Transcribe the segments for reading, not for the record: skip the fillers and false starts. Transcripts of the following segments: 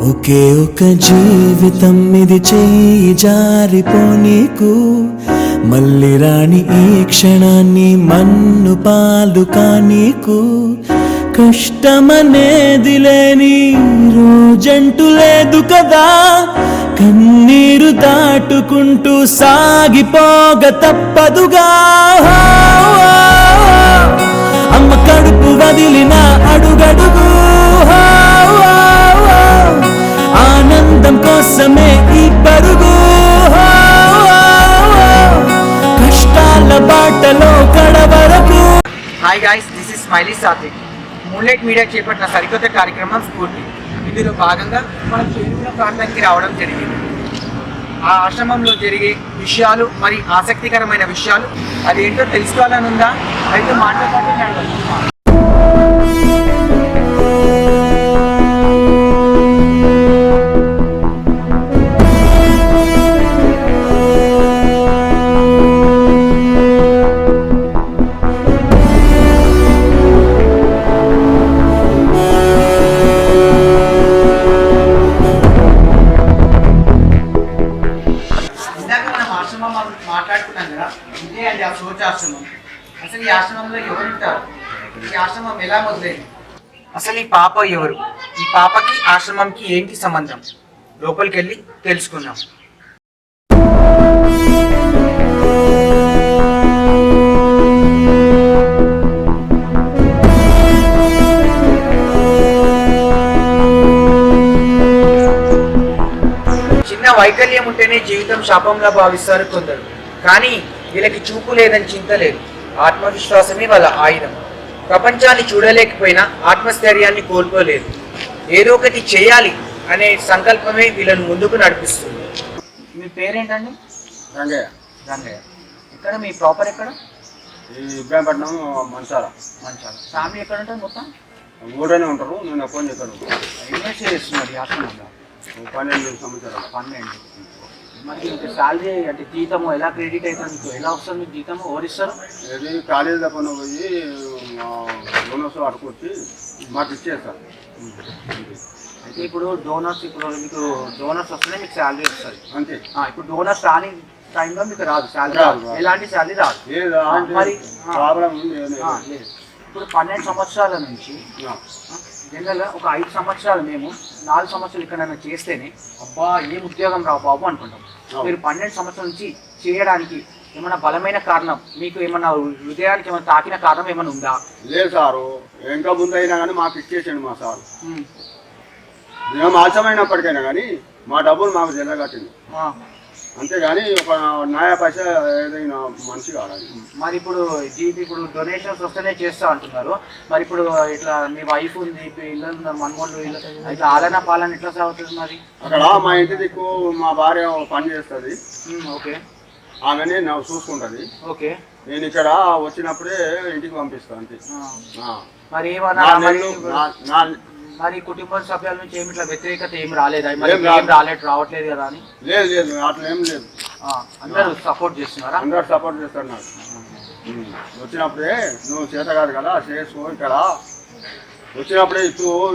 ఒకే ఒక జీవితం ఇది చేయి జారిపోనీకు మళ్ళీ రాని ఈ క్షణాన్ని మన్ను పాలు కానీకు కష్టమనేది లేని రోజంటూ లేదు కదా కన్నీరు దాటుకుంటూ సాగిపోగ తప్పదుగా అమ్మ కడుపు వదిలిన అడుగడుగు ఆనందం కోసమే ఈ పరుగు కష్టాల బాటలో కడవరకు. Hi guys, this is smiley Sathvik. Moonlight media చేపట్టిన సరికొత్త కార్యక్రమం స్ఫూర్తి. ఇందులో భాగంగా మనం చేరుకున్న ప్రాంతానికి రావడం జరిగింది. ఆ ఆశ్రమంలో జరిగే విషయాలు మరి ఆసక్తికరమైన విషయాలు అదేంటో తెలుసుకోవాలని ఉందా? అయితే మాటతో పాటు మాట్లాడుకున్నాం కదా, ఇదే అండి ఆ సోచాశ్రమం. అసలు ఈ ఆశ్రమంలో ఎవరు ఉంటారు? ఈ ఆశ్రమం ఎలా మొదలైంది? అసలు ఈ పాప ఎవరు? ఈ పాపకి ఆశ్రమంకి ఏంటి సంబంధం? లోపలికి వెళ్ళి తెలుసుకుందాం. చిన్న వైకల్యం ఉంటేనే జీవితం శాపంలా భావిస్తారు కొందరు. కానీ వీళ్ళకి చూపు లేదని చింత లేదు. ఆత్మవిశ్వాసమే వాళ్ళ ఆయుధం. ప్రపంచాన్ని చూడలేకపోయినా ఆత్మస్థైర్యాన్ని కోల్పోలేదు. ఏదో ఒకటి చేయాలి అనే సంకల్పమే వీళ్ళని ముందుకు నడిపిస్తుంది. మీ పేరేంటండి? రంగయ్య. రంగయ్య. ఇక్కడ మీ ప్రాపర్ ఎక్కడ? ఈ ఇబ్రాహీంపట్నం మంచాల. ఫ్యామిలీ ఎక్కడ ఉంటుంది మొత్తం? ఊళ్ళోనే ఉంటారు. నేను ఫోన్ చేస్తాను. ఇన్వెస్ట్ చేస్తున్నారు ఈ ఆశ్రమంలో? 12 సంవత్సరాలు. 12. మరి శాలరీ అంటే జీతము ఎలా క్రెడిట్ అవుతుంది? మీకు ఎలా వస్తుంది? మీకు జీతము ఎవరు ఇస్తారు? ఇది కాలేజీలో పని పోయి డోనర్స్ అడుకొచ్చి మాకు ఇచ్చేస్తారు. అయితే ఇప్పుడు డోనర్స్, ఇప్పుడు మీకు డోనర్స్ వస్తేనే మీకు శాలరీ వస్తుంది అంతే. ఇప్పుడు డోనర్స్ రాని టైంలో మీకు రాదు శాలరీ, ఎలాంటి శాలరీ రాదు. మరి ప్రాబ్లం ఉంది. ఇప్పుడు 12 సంవత్సరాల నుంచి జనరల్గా ఒక 5 సంవత్సరాలు మేము 4 సంవత్సరాలు ఎక్కడైనా చేస్తేనే అబ్బా ఏం ఉద్యోగం రావు బాబు అనుకుంటాం. మీరు 12 సంవత్సరాల నుంచి చేయడానికి ఏమైనా బలమైన కారణం, మీకు ఏమన్నా హృదయానికి ఏమైనా తాకిన కారణం ఏమైనా ఉందా? లేదు సారు, ఇంకా ముందు అయినా కానీ మాకు ఇచ్చేసాడు మా సారు. మేము ఆలస్యమైనప్పటికైనా కానీ మా డబ్బులు మాకు జల్లగట్టింది. అంతేగాని ఒక న్యాయ పైసా ఏదైనా మనిషి కావాలి. మరి ఇప్పుడు ఇప్పుడు డొనేషన్స్ వస్తేనే చేస్తా అంటున్నారు. మరి ఇప్పుడు ఇట్లా మీ వైఫ్ ఉంది, ఇల్లు మనమోళ్ళు ఇల్లు ఇట్లా ఆలన పాలన ఎట్లా సాగుతుంది? మరి అక్కడ మా ఇంటి దిక్కు మా భార్య పని చేస్తుంది. ఓకే. ఆమెనే నాకు చూసుకుంటుంది. ఓకే. నేను ఇక్కడ వచ్చినప్పుడే ఇంటికి పంపిస్తాను అంతే. మరి మరి కుటుంబ సభ్యుల నుంచి ఏమి ఇట్లా వ్యతిరేకత ఏమి రాలేదా? రావట్లేదు కదా అని? లేదు లేదు, అట్లా ఏం లేదు. అందరూ సపోర్ట్ చేస్తున్నారా? అందరూ సపోర్ట్ చేస్తారు నాకు. వచ్చినప్పుడే నువ్వు చేత కాదు కదా చేసుకో, ఇక్కడ వచ్చినప్పుడే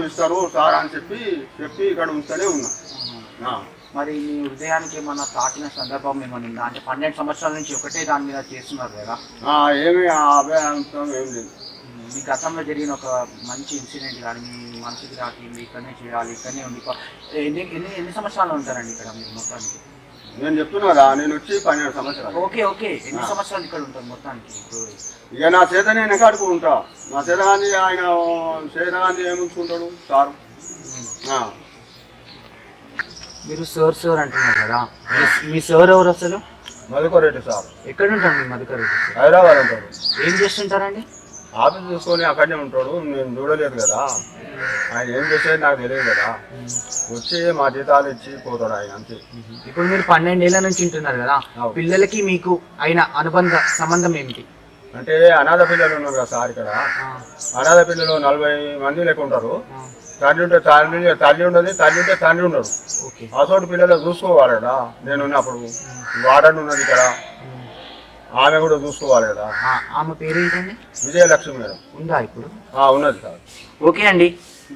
ఇస్తారు సార్ అని చెప్పి ఇక్కడ ఉంటూనే ఉన్నా. మరి మీ హృదయానికి ఏమన్నా తాకిన సందర్భం ఏమన్నా ఉందా? అంటే 12 సంవత్సరాల నుంచి ఒకటే దాని మీద చేస్తున్నారు కదా? ఏమి అభ్యంతరం ఏం లేదు. మీ గతంలో జరిగిన ఒక మంచి ఇన్సిడెంట్ కానీ మీ మనసుకి రాకింది, ఇక్కడనే చేయాలి, ఇక్కడనే ఉండి ఎన్ని సంవత్సరాలు ఉంటారండి ఇక్కడ మీరు మొత్తానికి? నేను చెప్తున్నా, నేను వచ్చి 12 సంవత్సరాలు. ఓకే. ఎన్ని సంవత్సరాలు ఇక్కడ ఉంటారు మొత్తానికి? ఇక నా చేత నేను ఎక్కడికి ఉంటా. నా చేతగాంధీ ఆయన చేతగాంధీ ఏముంచుకుంటాడు సారు. మీరు సార్ అంటున్నారు కదా, మీ సార్ ఎవరు అసలు? మధుకర్ రెడ్డి సార్. ఎక్కడ ఉంటారు మీ మధుకర్ రెడ్డి? హైదరాబాద్ ఉంటాడు. ఏం చేస్తుంటారండి? ఆఫీస్ చూసుకొని అక్కడనే ఉంటాడు. నేను చూడలేదు కదా, ఆయన ఏం చేసేది నాకు తెలియదు కదా. వచ్చి మా జీతాలు ఇచ్చి పోతాడు ఆయన అంతే. ఇప్పుడు మీరు 12 ఏళ్ల నుంచి ఉంటున్నారు కదా, పిల్లలకి మీకు అయిన అనుబంధ సంబంధం ఏమిటి? అంటే అనాథ పిల్లలు ఉన్నారు కదా సార్ ఇక్కడ. అనాథ పిల్లలు 40 మంది లెక్క ఉంటారు. తల్లి ఉంటే తల్లి ఉండదు, తల్లి ఉంటే తండ్రి ఉండడు. ఆ చోటు పిల్లలు చూసుకోవాలి కదా. నేను ఉన్నప్పుడు వాడని ఉన్నది ఇక్కడ, ఆమె కూడా చూసుకోవాలి కదా. ఆమె పేరు ఏంటండి? విజయలక్ష్మి మేడం. ఉందా ఇప్పుడు? ఉన్నది సార్. ఓకే అండి,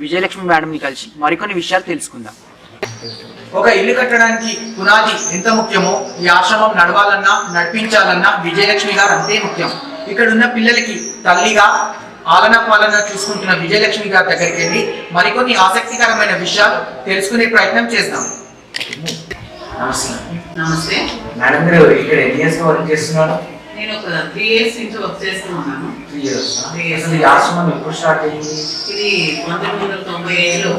విజయలక్ష్మి మేడంని కలిసి మరికొన్ని విషయాలు తెలుసుకుందాం. ఒక ఇల్లు కట్టడానికి పునాది ఎంత ముఖ్యమో ఈ ఆశ్రమం నడవాలన్నా నడిపించాలన్నా విజయలక్ష్మి గారు అంతే ముఖ్యం. ఇక్కడ ఉన్న పిల్లలకి తల్లిగా ఆలన పాలన చూసుకుంటున్న విజయలక్ష్మి గారి దగ్గరికి వెళ్ళి మరికొన్ని ఆసక్తికరమైన విషయాలు తెలుసుకునే ప్రయత్నం చేద్దాం. నమస్తే. నమస్తే. మేడం గారు ఇక్కడ ఎన్ని ఇయర్స్ వర్క్ చేస్తున్నారు? నేను ఒక 3 years నుంచి వర్క్ చేస్తున్నాను. 3 years. అసలు ఈ ఆశ్రమం ఎప్పుడు స్టార్ట్ అయింది? ఇది 1995లో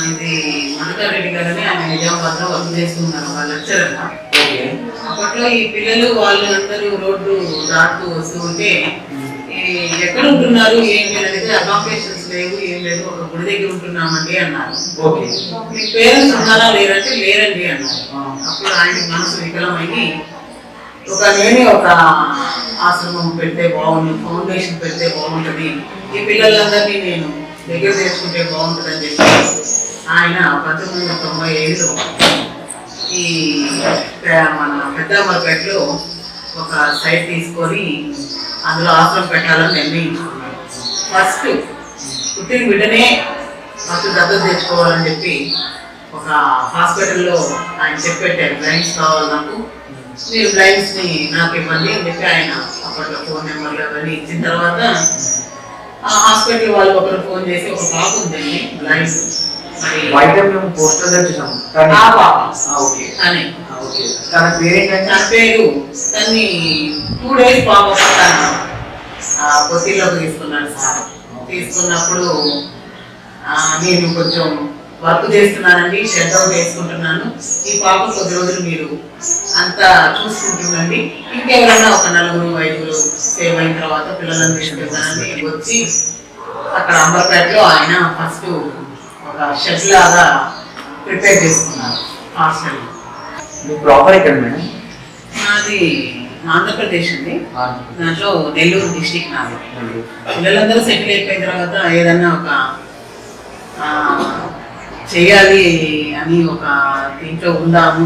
ఇది మధుకర్ రెడ్డి గారని ఆయన నిజామాబాద్ లో వర్క్ చేస్తున్నారు, వాళ్ళ లెక్చరర్. అప్పట్లో ఈ పిల్లలు వాళ్ళు అందరూ రోడ్డు దాటుతూ వస్తూ ఉంటే ఎక్కడ ఉంటున్నారు ఏంటి అనేది అకామిడేషన్స్ లేవు, ఏం లేదు, ఒక గుడి దగ్గర ఉంటున్నామండి అన్నారు. మీ పేరెంట్స్ ఉన్నారా లేరంటే లేరండి అన్నారు. అప్పుడు ఆయన మనసు వికలమని నేనే ఒక ఆశ్రమం పెడితే బాగుంది, ఫౌండేషన్ పెడితే బాగుంటుంది, ఈ పిల్లలందరినీ నేను దగ్గర చేసుకుంటే బాగుంటుంది అని చెప్పి ఆయన 1995లో ఈ మన పెద్దమ్మపేటలో ఒక సైట్ తీసుకొని అందులో ఆశ్రమం పెట్టాలని నిర్ణయించుకున్నాను. ఫస్ట్ పుట్టిన బిడ్డనే ఫస్ట్ దత్తత తెచ్చుకోవాలని చెప్పి ఒక హాస్పిటల్లో ఆయన చెప్పెట్టారు, బ్లైండ్స్ కావాలి నాకు, మీరు బ్లైండ్స్ని నాకు ఇవ్వండి అని చెప్పి ఆయన అప్పట్లో ఫోన్ నెంబర్లు అవన్నీ ఇచ్చిన తర్వాత ఆ హాస్పిటల్ వాళ్ళు ఒకరు ఫోన్ చేసి ఒక పాప ఉందండి బ్లైండ్ తన పేరు తన్ని 2 days పాప పొత్తిల్లోకి తీసుకున్నాడు సార్. తీసుకున్నప్పుడు నేను కొంచెం వర్క్ చేస్తున్నానండి, షెడ్ అవుట్ వేసుకుంటున్నాను, ఈ పాప కొద్ది రోజులు మీరు అంతా చూసుకుంటుండండి, ఇంకెవరైనా ఒక 4-5 సేవ్ అయిన తర్వాత పిల్లలను తీసుకుంటానని వచ్చి అక్కడ అంబర్పేటలో ఆయన ఫస్ట్ ఒక షెడ్ లాగా ప్రిపేర్ చేసుకున్నారు హాస్టల్. ప్రాపర్ ఎక్కడ మేడం? నాది ఆంధ్రప్రదేశ్ అండి, దాంట్లో నెల్లూరు డిస్టిక్ నాది. పిల్లలందరూ సెటిల్ అయిపోయిన తర్వాత ఏదన్నా ఒక చేయాలి అని ఒక దీంట్లో ఉందాము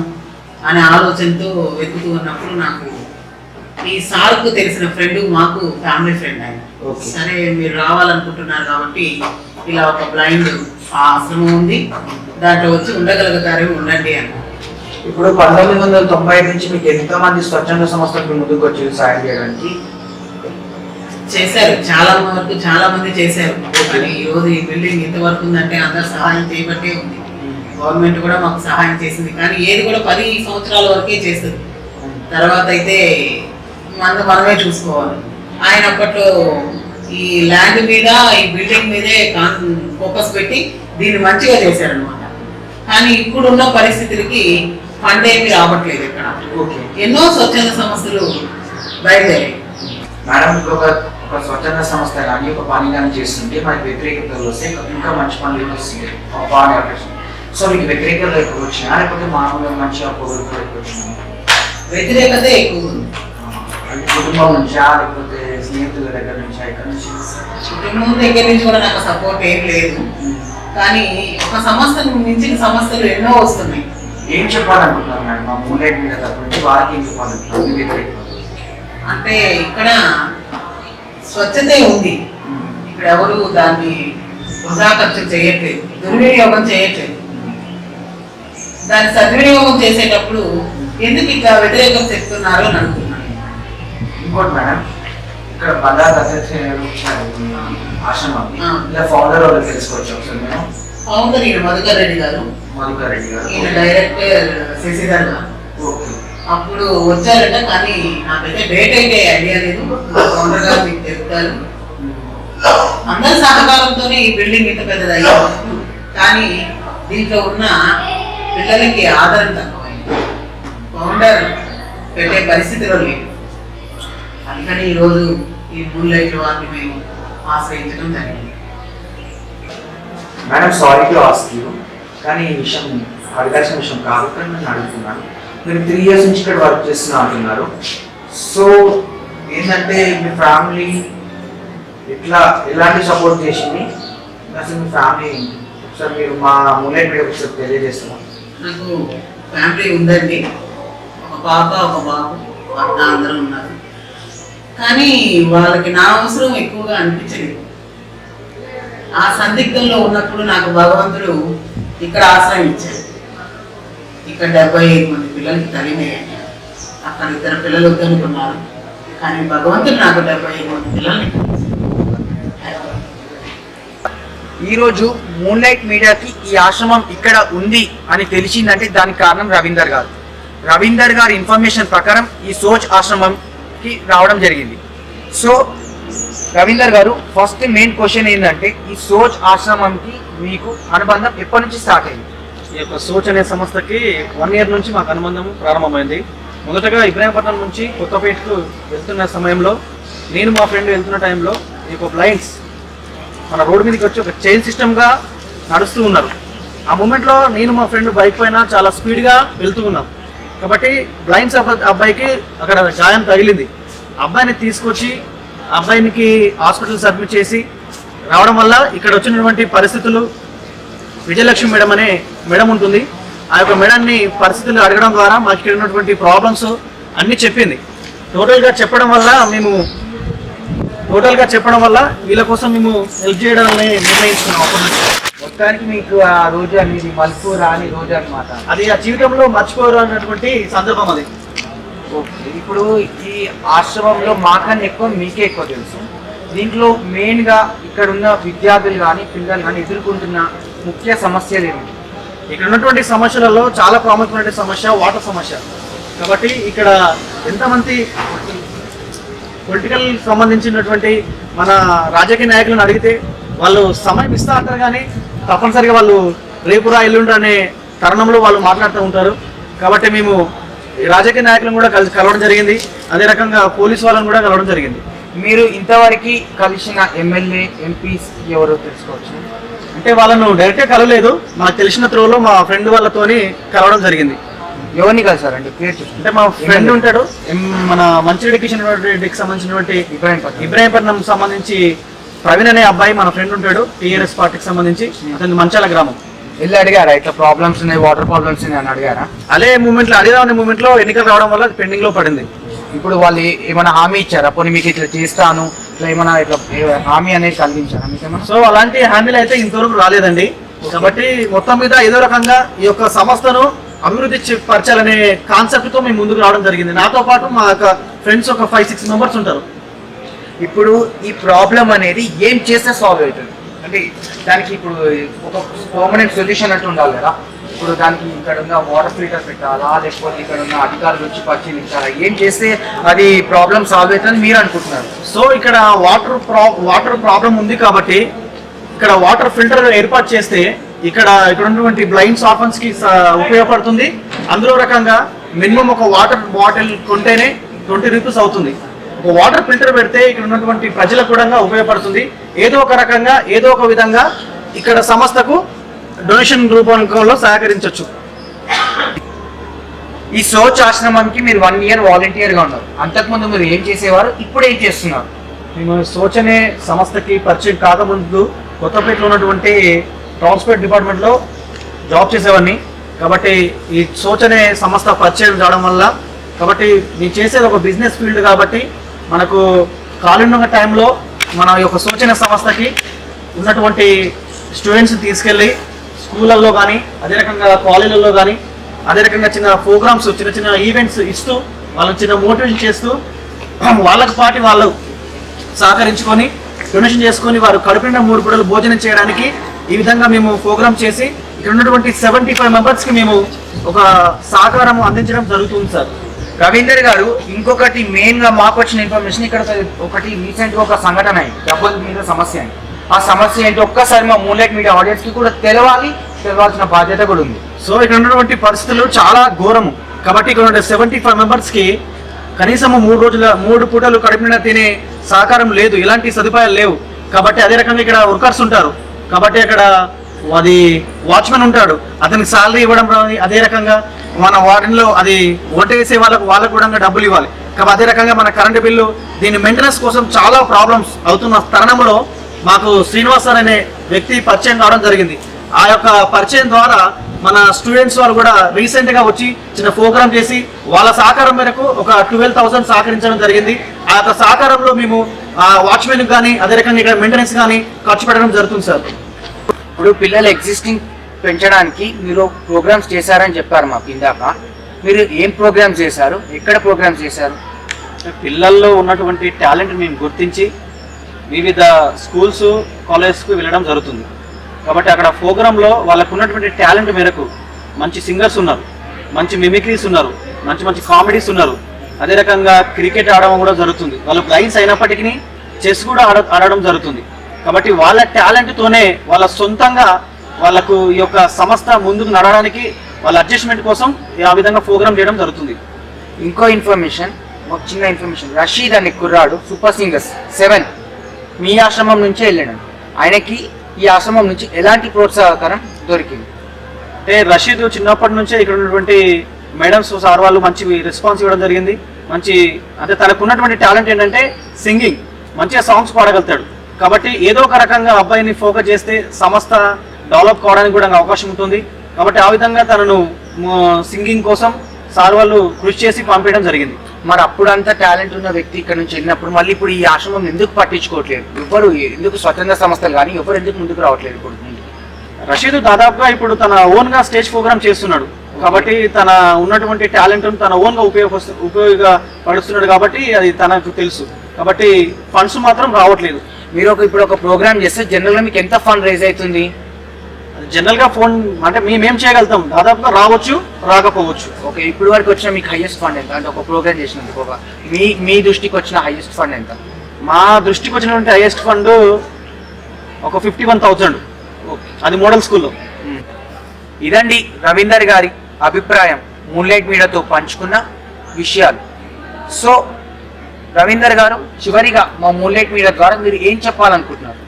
అనే ఆలోచనతో వెతుకుతూ ఉన్నప్పుడు నాకు ఈ సార్కు తెలిసిన ఫ్రెండ్, మాకు ఫ్యామిలీ ఫ్రెండ్ ఆయన. సరే మీరు రావాలనుకుంటున్నారు కాబట్టి ఇలా ఒక బ్లైండ్ ఆశ్రమం ఉంది, దాంట్లో వచ్చి ఉండగలుగుతారేమో ఉండండి అని. ఇప్పుడు 1995 నుంచి మీకు ఎంతమంది స్వచ్ఛంద సంస్థలకు ముందుకు వచ్చి సాయం చేయడానికి చేశారు? చాలా మంది చేశారు. కానీ ఈరోజు ఈ బిల్డింగ్ ఇంతవరకు ఉందంటే అందరు సహాయం చేయబట్టే ఉంది. గవర్నమెంట్ కూడా మాకు సహాయం చేసింది, కానీ ఏది కూడా 10 సంవత్సరాల వరకే చేస్తుంది, తర్వాత అయితే మనమే చూసుకోవాలి. ఆయన అప్పట్లో ఈ ల్యాండ్ మీద ఈ బిల్డింగ్ మీదే ఫోకస్ పెట్టి దీన్ని మంచిగా చేశారనమాట. కానీ ఇప్పుడున్న పరిస్థితులకి ఫండ్ ఏమి రావట్లేదు ఇక్కడ. ఎన్నో స్వచ్ఛంద సంస్థలు బయలుదేరాయి. మేడం, ఒక స్వచ్ఛంద సంస్థ కానీ ఒక పని కానీ చేస్తుంటే మనకి వ్యతిరేకతలు వస్తే ఇంకా మంచి పనులు వస్తుంది. సో మీకు వ్యతిరేకతలు ఎక్కువ వచ్చినా లేకపోతే మామూలుగా మంచిగా పొగలు ఎక్కువ వచ్చినాయి? వ్యతిరేకత ఎక్కువ ఉంది. కుటుంబం నుంచా లేకపోతే స్నేహితుల దగ్గర నుంచా? ఇక్కడ నుంచి కుటుంబం దగ్గర నుంచి కూడా నాకు సపోర్ట్ ఏం లేదు, కానీ ఒక సంస్థను మించిన సంస్థలు ఎన్నో వస్తున్నాయి. ఏం చెప్పాలనుకుంటున్నారు మేడం మా మూలైట్ మీద తరపు నుంచి? వాళ్ళకి ఏం చెప్పాలనుకుంటున్నారు వ్యతిరేకత? అంటే ఇక్కడ స్వచ్ఛతే ఉంది, ఇక్కడ ఎవరు దాన్ని వృధా ఖర్చు చేయట్లేదు, దుర్వినియోగం చేయట్లేదు. దాన్ని సద్వినియోగం చేసేటప్పుడు ఎందుకు ఇట్లా వ్యతిరేకం చెప్తున్నారో అని అనుకున్నాను. ఇంకోటి మేడం, ఇక్కడ బల్లా ఆశ్రమం ఇలా ఫౌండర్ వాళ్ళు తెలుసుకోవచ్చు ఒకసారి మేము? ఫౌండర్ ఈయన మధుకర్ రెడ్డి గారు. ఈయన డైరెక్టర్ శశిధర్ గారు. అప్పుడు వచ్చారట, కానీ నాకైతే డేట్ అయితే ఐడియా లేదు. ఫౌండర్ గారు మీకు చెప్తారు. అందరి సహకారంతోనే ఈ బిల్డింగ్ ఇంత పెద్దది అయ్యింది, కానీ దీంట్లో ఉన్న పిల్లలకి ఆదరణ తక్కువైంది. ఫౌండర్ పెట్టే పరిస్థితిలో లేదు. అందుకని ఈరోజు ఈ మూన్లైట్ వారిని మేము ఆశ్రయించడం జరిగింది. Madam, sorry to ask you, కానీ ఈ విషయం అడగాల్సిన విషయం కాదు, కానీ నేను అడుగుతున్నాను. మీరు 3 years నుంచి ఇక్కడ వర్క్ చేస్తున్నా అంటున్నారు. సో ఏంటంటే మీ ఫ్యామిలీ ఎలాంటి సపోర్ట్ చేసింది? అసలు మీ ఫ్యామిలీ ఏంటి? ఒకసారి మీరు మా మూలైట్ మీద ఒకసారి తెలియజేస్తున్నారు. నాకు ఫ్యామిలీ ఉందండి, ఒక పాప ఒక బాబు, భర్త అందరూ ఉన్నారు. కానీ వాళ్ళకి నా అవసరం ఎక్కువగా అనిపించలేదు. ఆ సందిగ్ధంలో ఉన్నప్పుడు నాకు భగవంతుడు ఇక్కడ ఆశ్రయం ఇచ్చారు. ఇక్కడ 75 మంది పిల్లలకి తల్లినేయండి. అక్కడ 2 పిల్లలు వద్దనుకున్నారు, కానీ భగవంతుడు నాకు 75 మంది పిల్లల్ని ఈరోజు మూన్లైట్ మీడియాకి ఈ ఆశ్రమం ఇక్కడ ఉంది అని తెలిసిందంటే దానికి కారణం రవీందర్ గారు. రవీందర్ గారి ఇన్ఫర్మేషన్ ప్రకారం ఈ సోచ్ ఆశ్రమంకి రావడం జరిగింది. సో రవీందర్ గారు, ఫస్ట్ మెయిన్ క్వశ్చన్ ఏంటంటే ఈ సోచ్ ఆశ్రమంకి మీకు అనుబంధం ఎప్పటి నుంచి స్టార్ట్ అయింది? ఈ యొక్క సోచ్ అనే సంస్థకి 1 year నుంచి మాకు అనుబంధం ప్రారంభమైంది. మొదటగా ఇబ్రాహీంపట్నం నుంచి కొత్తపేటకు వెళ్తున్న సమయంలో నేను మా ఫ్రెండ్ వెళ్తున్న టైంలో ఈ యొక్క బ్లైండ్స్ మన రోడ్డు మీదకి వచ్చి ఒక చైన్ సిస్టమ్గా నడుస్తూ ఉన్నారు. ఆ మూమెంట్లో నేను మా ఫ్రెండ్ బైక్ పైన చాలా స్పీడ్గా వెళ్తూ ఉన్నాం కాబట్టి బ్లైండ్స్ అబ్బాయికి అక్కడ గాయం తగిలింది. అబ్బాయిని తీసుకొచ్చి అబ్బాయికి హాస్పిటల్ అడ్మిట్ చేసి రావడం వల్ల ఇక్కడ వచ్చినటువంటి పరిస్థితులు విజయలక్ష్మి మేడం అనే మేడం ఉంటుంది. ఆ యొక్క మేడాన్ని పరిస్థితులు అడగడం ద్వారా మాకు ఇక్కడ ఉన్నటువంటి ప్రాబ్లమ్స్ అన్నీ చెప్పింది. టోటల్గా చెప్పడం వల్ల వీళ్ళ కోసం మేము హెల్ప్ చేయడాన్ని నిర్ణయించుకున్నాం. అప్పటి నుంచి మొత్తానికి మీకు ఆ రోజు అనేది మలుపు రాని రోజు అన్నమాట. అది ఆ జీవితంలో మర్చిపోరానటువంటి సందర్భం అది. ఓకే, ఇప్పుడు ఈ ఆశ్రమంలో మాకన్నా ఎక్కువ మీకే ఎక్కువ తెలుసు. దీంట్లో మెయిన్గా ఇక్కడ ఉన్న విద్యార్థులు కానీ పిల్లలు కానీ ఎదుర్కొంటున్న ముఖ్య సమస్యలు ఏమిటి? ఇక్కడ ఉన్నటువంటి సమస్యలలో చాలా ప్రాముఖ్యమైన సమస్య వాటర్ సమస్య. కాబట్టి ఇక్కడ ఎంతమంది పొలిటికల్ సంబంధించినటువంటి మన రాజకీయ నాయకులను అడిగితే వాళ్ళు సమయం ఇస్తా అంటారు, కానీ తప్పనిసరిగా వాళ్ళు రేపురా ఎల్లుండ్రా అనే తరుణంలో వాళ్ళు మాట్లాడుతూ ఉంటారు. కాబట్టి మేము రాజకీయ నాయకులను కూడా కలవడం జరిగింది, అదే రకంగా పోలీసు వాళ్ళని కూడా కలవడం జరిగింది. మీరు ఇంతవరకు కలిసిన ఎమ్మెల్యే ఎంపీస్ ఎవరో తెలుసుకోవచ్చు? అంటే వాళ్ళను డైరెక్ట్గా కలవలేదు, మాకు తెలిసిన త్రోలో మా ఫ్రెండ్ వాళ్ళతోని కలవడం జరిగింది. ఎవరిని కలిసారండి? పేరు చెప్పండి. అంటే మా ఫ్రెండ్ ఉంటాడు, మన మంచిరెడ్డికి సంబంధించినటువంటి ఇబ్రాహీంపట్నం సంబంధించి ప్రవీణ్ అనే అబ్బాయి మన ఫ్రెండ్ ఉంటాడు, టీఆర్ఎస్ పార్టీకి సంబంధించి. అతని మంచాల గ్రామం. వెళ్ళి అడిగారా ఇట్లా ప్రాబ్లమ్స్ ఉన్నాయి, వాటర్ ప్రాబ్లమ్స్ ఉన్నాయి అని అడిగారా? అదే మూమెంట్లో అడిగామనే మూమెంట్లో ఎన్నికలు రావడం వల్ల పెండింగ్ లో పడింది. ఇప్పుడు వాళ్ళు ఏమైనా హామీ ఇచ్చారా? పోనీ మీకు ఇట్లా చేస్తాను ఇట్లా ఏమైనా ఇట్లా హామీ అనేది కలిగించారా మీకేమన్నా? సో అలాంటి హామీలు అయితే ఇంతవరకు రాలేదండి. కాబట్టి మొత్తం మీద ఏదో రకంగా ఈ యొక్క సంస్థను అభివృద్ధి పరచాలనే కాన్సెప్ట్ తో మేము ముందుకు రావడం జరిగింది. నాతో పాటు మా యొక్క ఫ్రెండ్స్ ఒక 5-6 మెంబర్స్ ఉంటారు. ఇప్పుడు ఈ ప్రాబ్లం అనేది ఏం చేస్తే సాల్వ్ అవుతుంది అంటే దానికి ఇప్పుడు ఒక పర్మనెంట్ సొల్యూషన్ అంటూ ఉండాలి కదా. ఇప్పుడు దానికి ఇక్కడ ఉన్న వాటర్ ఫిల్టర్ పెట్టాలా, లేకపోతే ఇక్కడ ఉన్న అధికారులు వచ్చి పరిశీలించాలా? ఏం చేస్తే అది ప్రాబ్లం సాల్వ్ అవుతుందని మీరు అనుకుంటున్నారు? సో ఇక్కడ వాటర్ ప్రాబ్లం ఉంది కాబట్టి ఇక్కడ వాటర్ ఫిల్టర్ ఏర్పాటు చేస్తే ఇక్కడ ఉన్నటువంటి బ్లైండ్స్ ఆర్ఫన్స్ కి ఉపయోగపడుతుంది. అందులో రకంగా మినిమం ఒక వాటర్ బాటిల్ కొంటేనే 20 రూపీస్ అవుతుంది. ఒక వాటర్ ఫిల్టర్ పెడితే ఇక్కడ ఉన్నటువంటి ప్రజలకు కూడా ఉపయోగపడుతుంది. ఏదో ఒక రకంగా ఏదో ఒక విధంగా ఇక్కడ సంస్థకు డొనేషన్ రూపంలో సహకరించవచ్చు. ఈ సోచ్ ఆశ్రమంకి మీరు 1 year వాలంటీర్గా ఉన్నారు. అంతకుముందు మీరు ఏం చేసేవారు, ఇప్పుడు ఏం చేస్తున్నారు? మేము సోచ్ అనే సంస్థకి పరిచయం కాకముందు కొత్తపేటలో ఉన్నటువంటి ట్రాన్స్పోర్ట్ డిపార్ట్మెంట్లో జాబ్ చేసేవాడిని. కాబట్టి ఈ సోచ్ అనే సంస్థ పరిచయం కావడం వల్ల, కాబట్టి నేను చేసేది ఒక బిజినెస్ ఫీల్డ్ కాబట్టి మనకు ఖాళీ ఉన్న టైంలో మన యొక్క సోచ్ అనే సంస్థకి ఉన్నటువంటి స్టూడెంట్స్ని తీసుకెళ్ళి స్కూళ్ళల్లో కానీ, అదే రకంగా కాలేజీలలో కానీ, అదే రకంగా చిన్న ప్రోగ్రామ్స్, చిన్న చిన్న ఈవెంట్స్ ఇస్తూ వాళ్ళకి చిన్న మోటివేషన్ చేస్తూ వాళ్ళకి పాటి వాళ్ళు సహకరించుకొని డొనేషన్ చేసుకొని వారు కడుపున 3 పూటలు భోజనం చేయడానికి ఈ విధంగా మేము ప్రోగ్రామ్ చేసి ఇక్కడ ఉన్నటువంటి 75 మెంబర్స్కి మేము ఒక సహకారం అందించడం జరుగుతుంది సార్. రవీందర్ గారు, ఇంకొకటి మెయిన్ గా మాకు వచ్చిన ఇన్ఫర్మేషన్, ఇక్కడ ఒకటి రీసెంట్ గా ఒక సంఘటన అయింది, డబ్బుల మీద సమస్య అయింది. ఆ సమస్య ఏంటి ఒక్కసారి మా మూన్లైట్ మీడియా ఆడియన్స్ కి కూడా తెలవాల్సిన బాధ్యత కూడా ఉంది. సో ఇక్కడ ఉన్నటువంటి పరిస్థితులు చాలా ఘోరము. కాబట్టి ఇక్కడ ఉన్న 75 మెంబర్స్కి కనీసం 3 పూటలు కడుపున తినే సహకారం లేదు, ఇలాంటి సదుపాయాలు లేవు. కాబట్టి అదే రకంగా ఇక్కడ వర్కర్స్ ఉంటారు, కాబట్టి అక్కడ అది వాచ్మెన్ ఉంటాడు, అతనికి సాలరీ ఇవ్వడం, అదే రకంగా మన వార్డులో అది ఓటు వేసే వాళ్ళకు కూడా డబ్బులు ఇవ్వాలి. కాబట్టి అదే రకంగా మన కరెంటు బిల్లు, దీని మెయింటెనెన్స్ కోసం చాలా ప్రాబ్లమ్స్ అవుతున్న తరుణంలో మాకు శ్రీనివాస్ సార్ అనే వ్యక్తి పరిచయం కావడం జరిగింది. ఆ యొక్క పరిచయం ద్వారా మన స్టూడెంట్స్ వాళ్ళు కూడా రీసెంట్గా వచ్చి చిన్న ప్రోగ్రామ్ చేసి వాళ్ళ సహకారం మేరకు ఒక 12,000 సహకరించడం జరిగింది. ఆ యొక్క సహకారంలో మేము వాచ్మెన్ కానీ, అదే రకంగా ఇక్కడ మెయింటెనెన్స్ కానీ ఖర్చు పెట్టడం జరుగుతుంది సార్. ఇప్పుడు పిల్లలు ఎగ్జిస్టింగ్ పెంచడానికి మీరు ప్రోగ్రామ్స్ చేశారని చెప్పారు మాకు ఇందాక. మీరు ఏం ప్రోగ్రామ్స్ చేశారు, ఎక్కడ ప్రోగ్రామ్స్ చేశారు? పిల్లల్లో ఉన్నటువంటి టాలెంట్ మేము గుర్తించి వివిధ స్కూల్స్ కాలేజెస్కు వెళ్ళడం జరుగుతుంది. కాబట్టి అక్కడ ప్రోగ్రాంలో వాళ్ళకు ఉన్నటువంటి టాలెంట్ మేరకు మంచి సింగర్స్ ఉన్నారు, మంచి మిమిక్రీస్ ఉన్నారు, మంచి మంచి కామెడీస్ ఉన్నారు. అదే రకంగా క్రికెట్ ఆడడం కూడా జరుగుతుంది. వాళ్ళు బ్లైండ్స్ అయినప్పటికీ చెస్ కూడా ఆడడం జరుగుతుంది. కాబట్టి వాళ్ళ టాలెంట్తోనే వాళ్ళ సొంతంగా వాళ్ళకు ఈ యొక్క సంస్థ ముందుకు నడవడానికి వాళ్ళ అడ్జస్ట్మెంట్ కోసం ఆ విధంగా ప్రోగ్రామ్ చేయడం జరుగుతుంది. ఇంకో ఇన్ఫర్మేషన్, ఒక చిన్న ఇన్ఫర్మేషన్. రషీద్ అనే కుర్రాడు సూపర్ సింగర్స్ 7 మీ ఆశ్రమం నుంచే వెళ్ళాడు. ఆయనకి ఈ ఆశ్రమం నుంచి ఎలాంటి ప్రోత్సాహకరం దొరికింది? అంటే రషీద్ చిన్నప్పటి నుంచే ఇక్కడ ఉన్నటువంటి మేడమ్స్ సార్ వాళ్ళు మంచి రెస్పాన్స్ ఇవ్వడం జరిగింది. మంచి అంటే తనకున్నటువంటి టాలెంట్ ఏంటంటే సింగింగ్, మంచిగా సాంగ్స్ పాడగలుగుతాడు. కాబట్టి ఏదో ఒక రకంగా అబ్బాయిని ఫోకస్ చేస్తే సంస్థ డెవలప్ కావడానికి కూడా అవకాశం ఉంటుంది. కాబట్టి ఆ విధంగా తనను సింగింగ్ కోసం సార్ వాళ్ళు కృషి చేసి పంపించడం జరిగింది. మరి అప్పుడంతా టాలెంట్ ఉన్న వ్యక్తి ఇక్కడ నుంచి వెళ్ళినప్పుడు మళ్ళీ ఇప్పుడు ఈ ఆశ్రమం ఎందుకు పట్టించుకోవట్లేదు? ఎవరు ఎందుకు స్వతంత్ర సంస్థలు కానీ ఎవరు ఎందుకు ముందుకు రావట్లేదు? ఇప్పుడు రషీద్ దాదాపుగా ఇప్పుడు తన ఓన్గా స్టేజ్ ప్రోగ్రామ్ చేస్తున్నాడు. కాబట్టి తన ఉన్నటువంటి టాలెంట్ తన ఓన్గా ఉపయోగపడుతున్నాడు. కాబట్టి అది తనకు తెలుసు. కాబట్టి ఫండ్స్ మాత్రం రావట్లేదు. మీరు ఇప్పుడు ఒక ప్రోగ్రామ్ చేస్తే జనరల్గా మీకు ఎంత ఫండ్ రైజ్ అవుతుంది? జనరల్గా ఫోన్ అంటే మేమేం చేయగలుగుతాం, దాదాపుగా రావచ్చు రాకపోవచ్చు. ఓకే, ఇప్పుడు వరకు వచ్చిన మీకు హైయెస్ట్ ఫండ్ ఎంత? అంటే ఒక ప్రోగ్రామ్ చేసినందుకు ఒక మీ దృష్టికి వచ్చిన హైయెస్ట్ ఫండ్ ఎంత? మా దృష్టికి వచ్చినటువంటి హైయెస్ట్ ఫండ్ ఒక 51,000. అది మోడల్ స్కూల్లో. ఇదండి రవీందర్ గారి అభిప్రాయం మూన్లైట్ మీడియాతో పంచుకున్న విషయాలు. సో రవీందర్ గారు, చివరిగా మా మూన్లైట్ మీడియా ద్వారా మీరు ఏం చెప్పాలనుకుంటున్నారు?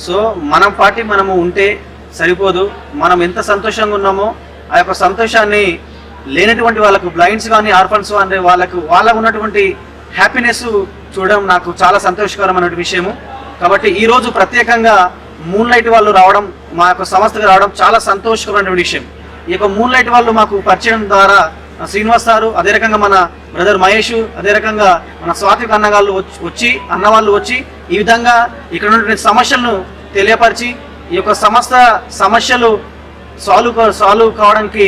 సో మనం పార్టీ మనము ఉంటే సరిపోదు. మనం ఎంత సంతోషంగా ఉన్నామో ఆ యొక్క సంతోషాన్ని లేనటువంటి వాళ్ళకు, బ్లైండ్స్ కానీ ఆర్ఫన్స్ అంటే వాళ్ళకు ఉన్నటువంటి హ్యాపీనెస్ చూడడం నాకు చాలా సంతోషకరమైన విషయము. కాబట్టి ఈరోజు ప్రత్యేకంగా మూన్లైట్ వాళ్ళు రావడం, మా యొక్క సంస్థకు రావడం చాలా సంతోషకరమైన విషయం. ఈ యొక్క మూన్లైట్ వాళ్ళు మాకు పరిచయం ద్వారా శ్రీనివాస్ సారు, అదే రకంగా మన బ్రదర్ మహేష్, అదే రకంగా మన స్వాతిక్ అన్నగాళ్ళు అన్నవాళ్ళు వచ్చి ఈ విధంగా ఇక్కడ ఉన్నటువంటి సమస్యలను తెలియపరిచి ఈ యొక్క సమస్యలు సాల్వ్ కావడానికి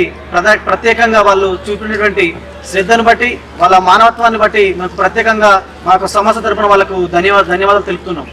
ప్రత్యేకంగా వాళ్ళు చూపినటువంటి శ్రద్ధను బట్టి, వాళ్ళ మానవత్వాన్ని బట్టి మనకు ప్రత్యేకంగా మా యొక్క సంస్థ తరపున వాళ్ళకు ధన్యవాదాలు తెలుపుతున్నాం.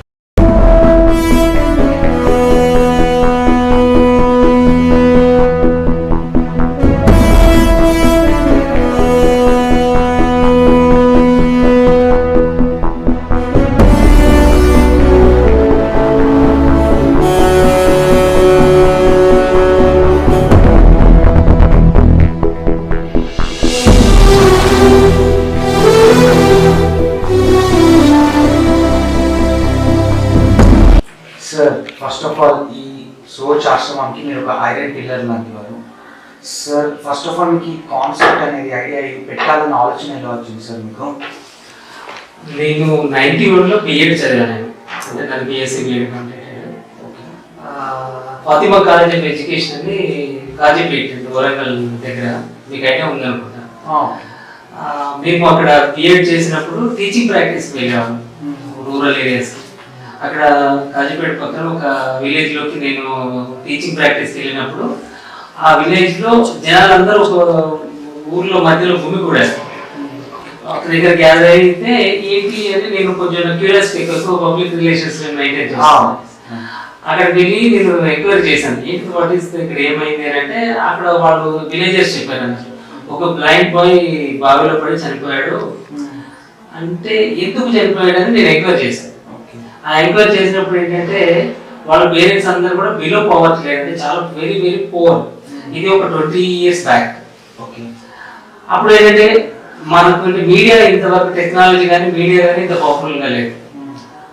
సార్, ఫస్ట్ ఆఫ్ ఆల్ ఈ సోచ్ ఆశ్రమానికి మీరు ఒక ఐరన్ పిల్లర్ లాంటి వారు. సార్, ఫస్ట్ ఆఫ్ ఆల్ మీకు ఈ కాన్సెప్ట్ అనేది ఐడియా పెట్టాలన్న ఆలోచన ఎలా వచ్చింది సార్ మీకు? నేను 91లో బిఎడ్ చదివాను. అంటే నాకు బిఎస్సీ బిఎడ్ కంప్లీట్ అయ్యాను. ఫాతిమా కాలేజ్ ఆఫ్ ఎడ్యుకేషన్ అని కాజీపేట వరంగల్ దగ్గర, మీకు ఐడియా ఉందనుకుంటా. మేము అక్కడ బిఎడ్ చేసినప్పుడు టీచింగ్ ప్రాక్టీస్కి వెళ్ళాము రూరల్ ఏరియాస్కి. అక్కడ కాజీపేట పక్కన ఒక విలేజ్లోకి నేను టీచింగ్ ప్రాక్టీస్కి వెళ్ళినప్పుడు ఆ విలేజ్లో జనాలందరూ ఒక ఊర్లో మధ్యలో భూమి కూడా ఒక దగ్గర గ్యాదర్ అయితే ఏంటి అంటే నేను కొంచెం క్యూరియాసిటీ పబ్లిక్ రిలేషన్స్ మెయింటైన్ చేస్తాను. అక్కడికి వెళ్ళి నేను ఎంక్వైరీ చేశాను, ఏంటి వాట్ ఈస్ ఇక్కడ ఏమైంది అని. అంటే అక్కడ వాళ్ళు విలేజర్స్ చెప్పారు అన్నట్టు, ఒక బ్లైండ్ బాయ్ బావిలో పడి చనిపోయాడు. అంటే ఎందుకు చనిపోయాడు అని నేను ఎంక్వైరీ చేశాను. ఆ ఎంక్వైరీ చేసినప్పుడు ఏంటంటే వాళ్ళ పేరెంట్స్ అందరూ కూడా బిలో పవర్టీ లైన్, అంటే చాలా వెరీ వెరీ పూర్. ఇది ఒక 20 years బ్యాక్. ఓకే, అప్పుడు ఏంటంటే మనకు మీడియా ఇంతవరకు టెక్నాలజీ కానీ మీడియా కానీ ఇంత పవర్ఫుల్గా లేదు.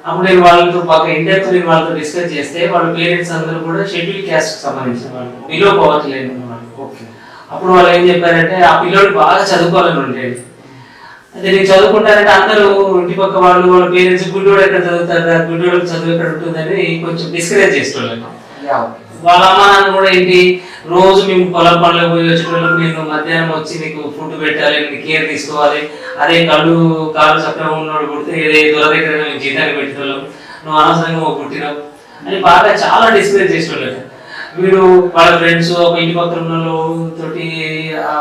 అప్పుడు నేను వాళ్ళతో బాగా ఇండియాతో నేను వాళ్ళతో డిస్కస్ చేస్తే వాళ్ళ పేరెంట్స్ అందరూ కూడా షెడ్యూల్ క్యాస్ట్ సంబంధించిన వాళ్ళు, బిలో పవర్టీ లైన్ ఉన్నవాళ్ళు. ఓకే, అప్పుడు వాళ్ళు ఏం చెప్పారంటే ఆ పిల్లోడు బాగా చదువుకోవాలని ఉండేది. అదే నేను చదువుకుంటానంటే అందరూ ఇంటి పక్క వాళ్ళు వాళ్ళ పేరెంట్స్ గుడ్డోడు ఎక్కడ చదువుతారా, గుడ్డోడికి చదువు ఎక్కడ ఉంటుందని కొంచెం డిస్కరేజ్ చేసేవాళ్ళు. వాళ్ళ అమ్మ నాన్న కూడా ఏంటి, రోజు మేము పొలం పనులకు పోయి వచ్చేటోళ్ళం, నేను మధ్యాహ్నం వచ్చి నీకు ఫుడ్ పెట్టాలి, నీకు కేర్ తీసుకోవాలి, అదే కాళ్ళు చక్కగా ఉన్నోడు పుడితే ఏదే దూర దగ్గర మేము జీతాన్ని పెట్టేటోళ్ళం, నువ్వు అనవసరంగా పుట్టినావు అని బాగా చాలా డిస్కరేజ్ చేసేవాళ్ళు. వీడు వాళ్ళ ఫ్రెండ్స్ ఒక ఇంటి పక్కన తోటి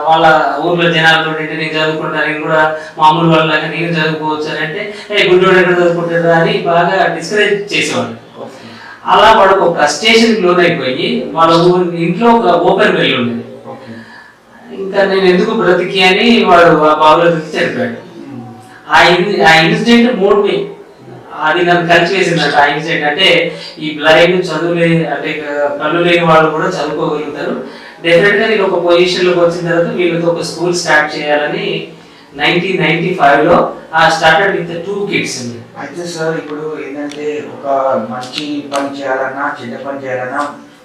వాళ్ళ ఊర్లో జనాలతో నేను చదువుకుంటా, నేను కూడా మామూలు వాళ్ళలాగా నేను చదువుకోవచ్చు అని అంటే గుడ్డోడు ఎక్కడ చదువుకుంటాడు అని బాగా డిస్కరేజ్ చేసేవాళ్ళు. అలా వాడు ఒక ఫ్రస్ట్రేషన్ లోన్ అయిపోయి వాళ్ళ ఇంట్లో ఒక ఓపెన్ వెల్ ఉండేది. ఇంకా నేను ఎందుకు బ్రతికి అని వాడు ఆ బావిలో దూకి చనిపోయాడు. ఆ ఇన్సిడెంట్ మూడు అది నన్ను కలిసి వేసిందంట. ఆ ఇన్సిడెంట్ అంటే ఈ బ్లైండ్ చదువు లేని అంటే కళ్ళు లేని వాళ్ళు కూడా చదువుకోగలుగుతారు. డెఫినెట్ గా నేను ఒక పొజిషన్ లోకి వచ్చిన తర్వాత వీళ్ళతో ఒక స్కూల్ స్టార్ట్ చేయాలని 1995లో స్టార్టెడ్ విత్ 2 kids అండి. అయితే సార్ ఇప్పుడు ఏంటంటే ఒక మంచి పని చేయాలన్నా చెడ్డ పని చేయాలన్నా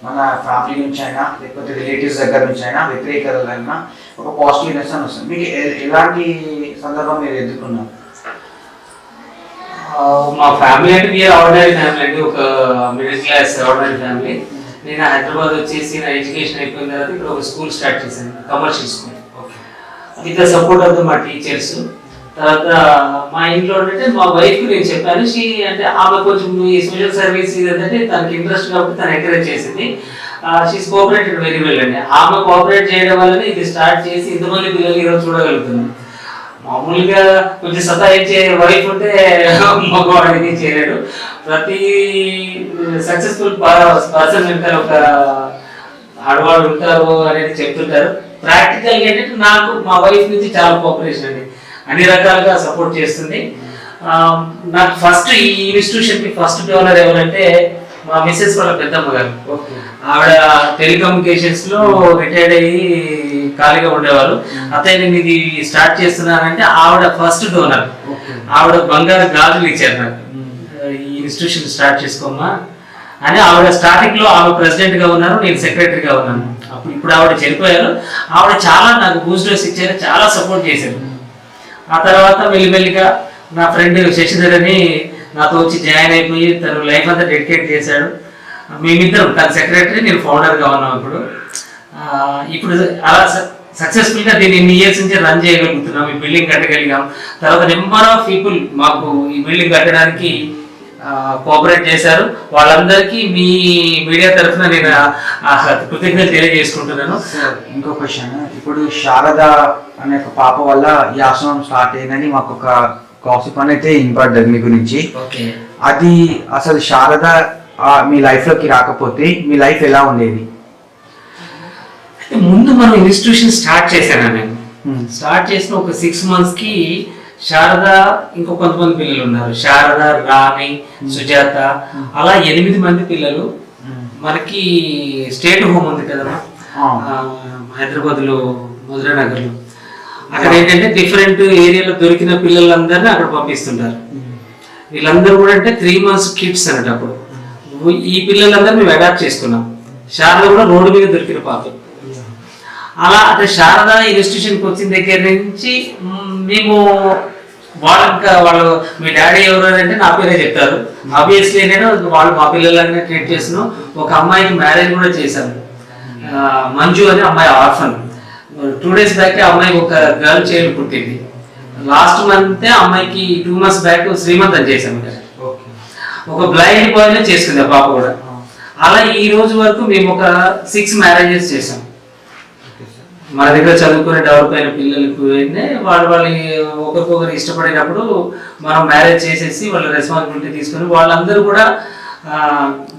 మన ఫ్యామిలీ నుంచి అయినా లేకపోతే రిలేటివ్స్ దగ్గర నుంచి అయినా వ్యతిరేకతలైనా ఒక పాజిటివ్నెస్ అని వస్తుంది. మీకు ఎలాంటి సందర్భం మీరు ఎదుర్కొన్నారు? మా ఫ్యామిలీ అంటే వీఆర్ ఆర్డినరీ ఫ్యామిలీ అండి, ఒక మిడిల్ క్లాస్ ఆర్డినరీ ఫ్యామిలీ. నేను హైదరాబాద్ వచ్చేసి నా ఎడ్యుకేషన్ అయిపోయిన తర్వాత ఇక్కడ ఒక స్కూల్ స్టార్ట్ చేశాను, commercial school, with the support of మా టీచర్స్. తర్వాత మా ఇంట్లో అంటే మా వైఫ్కి నేను చెప్పాను, అంటే ఆమె కొంచెం ఈ సోషల్ సర్వీస్ ఇదంటే తనకి ఇంట్రెస్ట్ కాబట్టి తను ఎంకరేజ్ చేసింది. షీస్ కోఆపరేటెడ్ వెరీ వెల్ అండి. ఆమె కోఆపరేట్ చేయడం వల్లనే ఇది స్టార్ట్ చేసి ఇంతమంది పిల్లలు ఈరోజు చూడగలుగుతున్నాం. మామూలుగా కొంచెం సతాయించే వైఫ్ ఉంటే మగవాడిని చేయలేడు. ప్రతి సక్సెస్ఫుల్ పర్సన్ వెనకాల ఒక ఆడవాళ్ళు ఉంటారు అనేది చెప్తుంటారు. ప్రాక్టికల్ ఏంటంటే నాకు మా వైఫ్ నుంచి చాలా కోఆపరేషన్ అండి, అన్ని రకాలుగా సపోర్ట్ చేస్తుంది. నాకు ఫస్ట్ ఈ ఇన్స్టిట్యూషన్ కి ఫస్ట్ డోనర్ ఎవరంటే మా మిస్సెస్ వాళ్ళ పెద్దమ్మ గారు. ఆవిడ టెలికమ్యూనికేషన్స్ లో రిటైర్డ్ అయ్యి ఖాళీగా ఉండేవారు. అతను నేను ఇది స్టార్ట్ చేస్తున్నానంటే ఆవిడ ఫస్ట్ డోనర్. ఆవిడ బంగారు గాజులు ఇచ్చారు నాకు, ఈ ఇన్స్టిట్యూషన్ స్టార్ట్ చేసుకోమ్మా అని. ఆవిడ స్టార్టింగ్ లో ఆవిడ ప్రెసిడెంట్ గా ఉన్నారు, నేను సెక్రటరీగా ఉన్నాను. అప్పుడు ఇప్పుడు ఆవిడ చనిపోయారు. ఆవిడ చాలా నాకు బూస్టర్స్ ఇచ్చారు, చాలా సపోర్ట్ చేశారు. ఆ తర్వాత మెల్లిమెల్లిగా నా ఫ్రెండ్ శశిధర్ అని నాతో వచ్చి జాయిన్ అయిపోయి తను లైఫ్ అంతా డెడికేట్ చేశాడు. మేమిద్దరం, తన సెక్రటరీ, నేను ఫౌండర్గా ఉన్నాం. ఇప్పుడు అలా సక్సెస్ఫుల్గా దీన్ని ఇన్ని ఇయర్స్ నుంచి రన్ చేయగలుగుతున్నాం. ఈ బిల్డింగ్ కట్టగలిగాం. తర్వాత నెంబర్ ఆఫ్ పీపుల్ మాకు ఈ బిల్డింగ్ కట్టడానికి కోఆపరేట్ చేశారు. వాళ్ళందరికీ మీ మీడియా తరఫున నేను కృతజ్ఞతలు తెలియజేసుకుంటున్నాను. ఇంకో క్వశ్చన్, ఇప్పుడు శారద అనే ఒక పాప వల్ల ఈ ఆశ్రమం స్టార్ట్ అయిందని మాకు ఒక కాసిప్ అనేది వినపడ్డది మీ గురించి. అది అసలు శారద మీ లైఫ్ లోకి రాకపోతే మీ లైఫ్ ఎలా ఉండేది? ముందు మనం ఇన్స్టిట్యూషన్ స్టార్ట్ చేశాను నేను. స్టార్ట్ చేసిన ఒక 6 months కి శారద ఇంకో కొంతమంది పిల్లలు ఉన్నారు. శారద, రాణి, సుజాత, అలా 8 మంది పిల్లలు. మనకి స్టేట్ హోమ్ ఉంది కదమ్మా హైదరాబాద్ లో, మధురానగర్ లో. అక్కడ ఏంటంటే డిఫరెంట్ ఏరియాలో దొరికిన పిల్లలందరినీ అక్కడ పంపిస్తుంటారు. వీళ్ళందరూ కూడా అంటే 3 months కిడ్స్ అన్నట్టు. అప్పుడు ఈ పిల్లలందరూ మేము అడాప్ట్ చేసుకున్నాం. శారద కూడా రోడ్డు మీద దొరికిన పాప. అలా అంటే శారద ఇన్స్టిట్యూషన్కి వచ్చిన దగ్గర నుంచి మేము వాళ్ళు మీ డాడీ ఎవరు అంటే నా పేరే చెప్తారు. ఆబ్వియస్లీ నేను వాళ్ళు మా పిల్లలన్నీ ట్రీట్ చేస్తున్నాం. ఒక అమ్మాయికి మ్యారేజ్ కూడా చేశాను, మంజు అని అమ్మాయి, ఆర్ఫన్. 2 days బ్యాక్ అమ్మాయికి ఒక గర్ల్ చైల్డ్ పుట్టింది. లాస్ట్ మంత్ అమ్మాయికి 2 months బ్యాక్ శ్రీమంతం చేశాము. ఒక బ్లైండ్ బాయ్నే చేసుకుంది ఆ పాప కూడా. అలా ఈ రోజు వరకు మేము ఒక 6 marriages చేసాం. మన దగ్గర చదువుకునే డెవలప్ అయిన పిల్లలకు వాళ్ళు ఒకరికొకరు ఇష్టపడినప్పుడు మనం మ్యారేజ్ చేసేసి వాళ్ళ రెస్పాన్సిబిలిటీ తీసుకొని వాళ్ళందరూ కూడా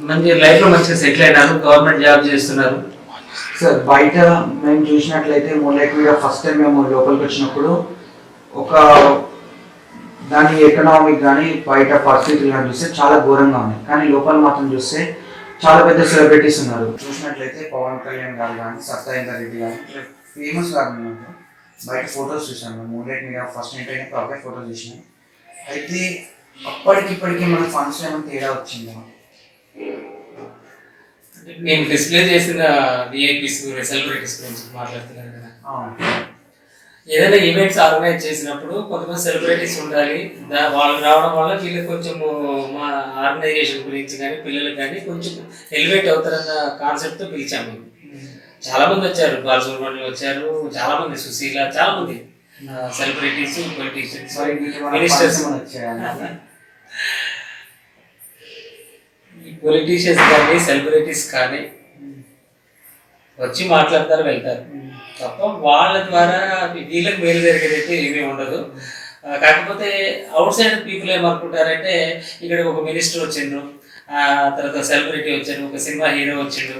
మంచి లైఫ్లో మంచిగా సెటిల్ అయినారు, గవర్నమెంట్ జాబ్ చేస్తున్నారు. సార్ బయట మేము చూసినట్లయితే మూలైక్ మీద ఫస్ట్ టైం మేము లోపలికి వచ్చినప్పుడు ఒక దాని ఎకనామిక్ కానీ బయట పరిస్థితులు కానీ చూస్తే చాలా ఘోరంగా ఉన్నాయి. కానీ లోపల మాత్రం చూస్తే చాలా పెద్ద సెలబ్రిటీస్ ఉన్నారు. చూసినట్లయితే పవన్ కళ్యాణ్ గారు కానీ, సత్యేందర్ రెడ్డి కానీ ఫేమస్ గారు ఉన్నారు. బయట ఫొటోస్ చూసాను, మూలైక్ మీద ఫస్ట్ నైట్ అయినప్పుడు అబ్బాయి ఫోటోస్ చూసినాను. అయితే అప్పటికిప్పటికీ మన ఫండ్స్ ఏమైనా తేడా వచ్చిందా? నేను డిస్ప్లే చేసిన విఐపీస్ సెలబ్రిటీస్ గురించి మాట్లాడుతున్నాను కదా. ఏదైనా ఈవెంట్స్ ఆర్గనైజ్ చేసినప్పుడు కొంతమంది సెలబ్రిటీస్ ఉండాలి. వాళ్ళు రావడం వల్ల వీళ్ళకి కొంచెం మా ఆర్గనైజేషన్ గురించి కానీ పిల్లలకు కానీ కొంచెం ఎలివేట్ అవుతారన్న కాన్సెప్ట్తో పిలిచాము. చాలా మంది వచ్చారు, బాలసుబ్రహ్మణ్యం వచ్చారు, చాలా మంది, సుశీల, చాలా మంది సెలబ్రిటీస్, పొలిటీషియన్స్, మినిస్టర్స్. ఈ పొలిటీషియన్స్ కానీ సెలబ్రిటీస్ కానీ వచ్చి మాట్లాడతారు వెళ్తారు తప్ప వాళ్ళ ద్వారా వీళ్ళకి మేలు జరిగేదైతే ఏమీ ఉండదు. కాకపోతే అవుట్ సైడ్ పీపుల్ ఏమనుకుంటారంటే ఇక్కడ ఒక మినిస్టర్ వచ్చిండ్రు, తర్వాత సెలబ్రిటీ వచ్చారు, ఒక సినిమా హీరో వచ్చిండు,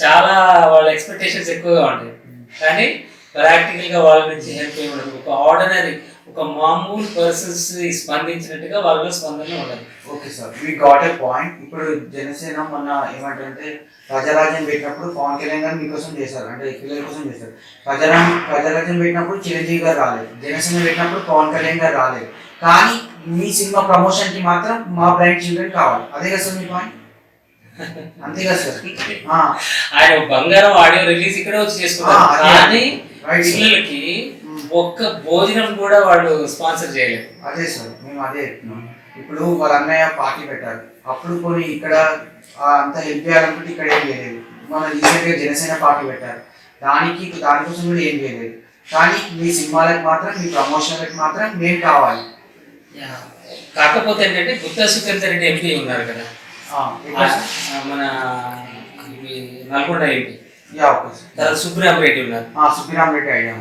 చాలా వాళ్ళ ఎక్స్పెక్టేషన్స్ ఎక్కువగా ఉంటాయి. కానీ ప్రాక్టికల్గా వాళ్ళ నుంచి హెల్ప్ ఏమి ఒక ఆర్డినరీ ఒక మామూలు పర్సన్స్ స్పందించినట్టుగా వాళ్ళలో స్పందన ఉండదు. Okay sir, we got a point. ఇప్పుడు జనసేన మొన్న ఏమంటే ప్రజారాజ్యం పెట్టినప్పుడు పవన్ కళ్యాణ్ గారు మీకోసం చేశారు, అంటే పిల్లల కోసం చేశారు. ప్రజారాజ్యం పెట్టినప్పుడు చిరంజీవి గారు రాలేదు, జనసేన పెట్టినప్పుడు పవన్ కళ్యాణ్ గారు రాలేదు. కానీ మీ సినిమా ప్రమోషన్ కి మాత్రం మా బ్రైట్ చిల్డ్రన్ కావాలి. అదే కదా సార్ మీ పాయింట్? అంతే కదా సార్? ఆయన బంగారం ఆడియో రిలీజ్ ఇక్కడ వచ్చి చేసుకున్నారు, కానీ పిల్లలకి ఒక్క భోజనం కూడా వాళ్ళు స్పాన్సర్ చేయలేదు. అదే సార్, మేము అదే చెప్తున్నాం. ఇప్పుడు వాళ్ళ అన్నయ్య పార్టీ పెట్టారు, అప్పుడు కొన్ని ఇక్కడ అంత హెల్ప్ చేయాలనుకుంటే ఇక్కడ ఏం చేయలేదు. మన రీసెంట్గా జనసేన పార్టీ పెట్టారు, దానికోసం కూడా ఏం చేయలేదు. కానీ మీ సినిమాలకు మాత్రం, మీ ప్రమోషన్లకు మాత్రం మేము కావాలి. కాకపోతే ఏంటంటే గుత్తా సుఖేందర్ రెడ్డి ఎంపీ ఉన్నారు కదా, మన నల్గొండ ఎంపీ, తర్వాత సుబ్రహ్మరెడ్డి ఉన్నారు, సుబ్బిరామరెడ్డి ఐడియా,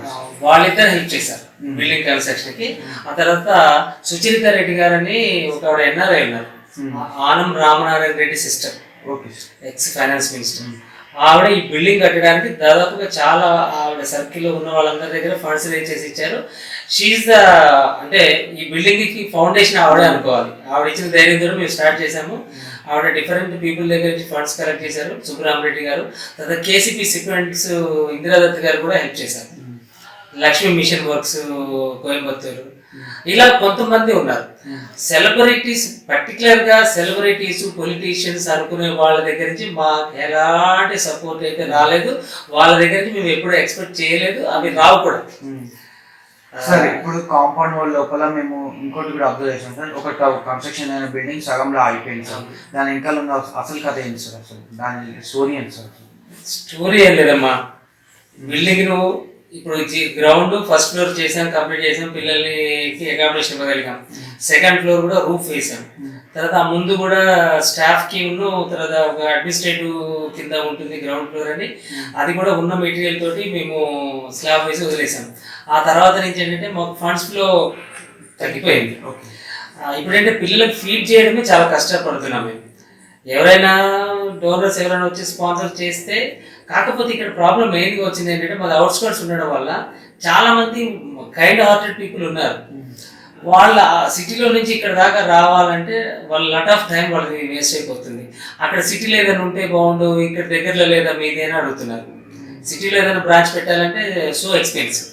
వాళ్ళిద్దరు హెల్ప్ చేశారు బిల్డింగ్ కన్స్ట్రక్షన్ కి. ఆ తర్వాత సుచరిత రెడ్డి గారని ఒక ఎన్ఆర్ఐ ఉన్నారు, Anam Ramanarayana Reddy sister, ex finance minister. ఆవిడ ఈ బిల్డింగ్ కట్టడానికి దాదాపుగా చాలా ఆవిడ సర్కిల్లో ఉన్న వాళ్ళందరి దగ్గర ఫండ్స్ రేజ్ చేసి ఇచ్చారు. షీఈ్ ద అంటే ఈ బిల్డింగ్ కి ఫౌండేషన్ ఆవిడే అనుకోవాలి. ఆవిడ ఇచ్చిన ధైర్యంతో మేము స్టార్ట్ చేశాము. ఆవిడ డిఫరెంట్ పీపుల్ దగ్గర నుంచి ఫండ్స్ కలెక్ట్ చేశారు, సుబ్రహ్మరెడ్డి గారు. తర్వాత కేసీపీ సిక్వెంట్స్ ఇందిరాదత్ గారు కూడా హెల్ప్ చేశారు, లక్ష్మీ మిషన్ వర్క్స్ కోయంబత్తూరు, ఇలా కొంతమంది ఉన్నారు. సెలబ్రిటీస్, పర్టికులర్గా సెలబ్రిటీస్ పొలిటీషియన్స్ అనుకునే వాళ్ళ దగ్గర నుంచి మాకు ఎలాంటి సపోర్ట్ అయితే రాలేదు, వాళ్ళ దగ్గర నుంచి మేము ఎప్పుడు ఎక్స్పెక్ట్ చేయలేదు, అవి రావు కూడా. సార్ ఇప్పుడు కాంపౌండ్ వాల్ లోపల మేము ఇంకోటి కూడా అబ్జర్వ్ చేసాం సార్, ఒక కన్స్ట్రక్షన్ అయిన బిల్డింగ్ సగంలో ఆగిపోయింది సార్. దాని ఇంకా ఉన్న అసలు కథ ఏంటి సార్? అసలు దాని స్టోరీ ఏంటి సార్? స్టోరీ ఏం లేదమ్మా, బిల్డింగ్ ను ఇప్పుడు గ్రౌండ్ ఫస్ట్ ఫ్లోర్ చేసాం, కంప్లీట్ చేసాం, పిల్లల్ని అకామిడేషన్ ఇవ్వగలిగాం. సెకండ్ ఫ్లోర్ కూడా రూఫ్ వేసాం. తర్వాత ఆ ముందు కూడా స్టాఫ్ కి తర్వాత ఒక అడ్మినిస్ట్రేటివ్ కింద ఉంటుంది గ్రౌండ్ ఫ్లోర్ అని, అది కూడా ఉన్న మెటీరియల్ తోటి మేము స్లాబ్ వేసి వదిలేసాం. ఆ తర్వాత నుంచి ఏంటంటే మాకు ఫండ్స్ ఫ్లో తగ్గిపోయింది. ఇప్పుడంటే పిల్లలకు ఫీడ్ చేయడమే చాలా కష్టపడుతున్నాం మేము. ఎవరైనా డోనర్స్ ఎవరైనా వచ్చి స్పాన్సర్ చేస్తే, కాకపోతే ఇక్కడ ప్రాబ్లం మెయిన్గా వచ్చింది ఏంటంటే మాది అవుట్స్కర్ట్స్ ఉండడం వల్ల చాలా మంది కైండ్ హార్టెడ్ పీపుల్ ఉన్నారు. వాళ్ళ సిటీలో నుంచి ఇక్కడ దాకా రావాలంటే వాళ్ళ లాట్ ఆఫ్ టైం వాళ్ళకి వేస్ట్ అయిపోతుంది. అక్కడ సిటీలో ఏదైనా ఉంటే బాగుండు, ఇక్కడ దగ్గరలో లేదా మీదేనా అడుగుతున్నారు. సిటీలో ఏదైనా బ్రాంచ్ పెట్టాలంటే సో ఎక్స్పెన్సివ్.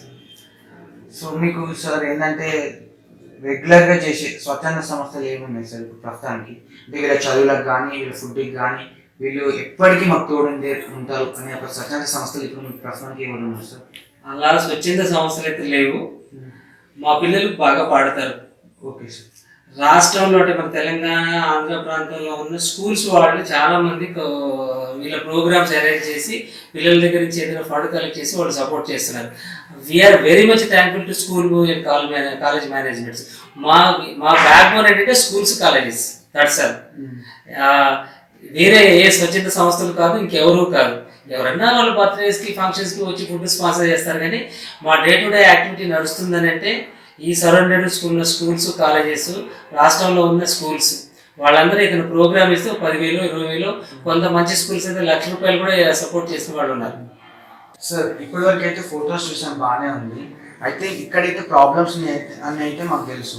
సో మీకు సార్ ఏంటంటే రెగ్యులర్గా చేసే స్వచ్ఛంద సంస్థలు ఏమున్నాయి సార్ ఇప్పుడు ప్రస్తుతానికి? వీళ్ళ చదువులకు కానీ, వీళ్ళ ఫుడ్కి కానీ, వీళ్ళు ఎప్పటికీ మాకు తోడు ఉంటారు అనే ఒక స్వచ్ఛంద సంస్థలు ఇప్పుడు మీకు ప్రస్తుతానికి ఏమైనా ఉన్నాయి సార్? అలా స్వచ్ఛంద సంస్థలు అయితే లేవు. మా పిల్లలు బాగా పాడతారు. Okay sir. రాష్ట్రంలో అంటే మన తెలంగాణ, ఆంధ్ర ప్రాంతంలో ఉన్న స్కూల్స్ వాళ్ళు చాలా మంది వీళ్ళ ప్రోగ్రామ్స్ అరేంజ్ చేసి పిల్లల దగ్గర నుంచి ఏదైనా ఫండ్ కలెక్ట్ చేసి వాళ్ళు సపోర్ట్ చేస్తున్నారు. We are very much thankful to school and college managements. మా బ్యాక్ బోన్ ఏంటంటే స్కూల్స్, కాలేజెస్, దట్స్ ఆల్. వేరే ఏ స్వచ్ఛంద సంస్థలు కాదు, ఇంకెవరూ కాదు. ఎవరన్నా వాళ్ళ బర్త్డేస్కి, ఫంక్షన్స్కి వచ్చి ఫుడ్ స్పాన్సర్ చేస్తారు. కానీ మా డే టు డే యాక్టివిటీ నడుస్తుందని అంటే ఈ సరౌండెడ్ స్కూల్స్, కాలేజెస్, రాష్ట్రంలో ఉన్న స్కూల్స్ వాళ్ళందరూ ఏదైనా ప్రోగ్రామ్ ఇస్తే 10,000, 20,000, కొంత మంచి స్కూల్స్ అయితే ₹1,00,000 కూడా సపోర్ట్ చేసిన వాళ్ళు ఉన్నారు. సార్ ఇప్పటి వరకు అయితే ఫొటోస్ చూసాం, బాగానే ఉంది. అయితే ఇక్కడైతే ప్రాబ్లమ్స్ అని అయితే మాకు తెలుసు.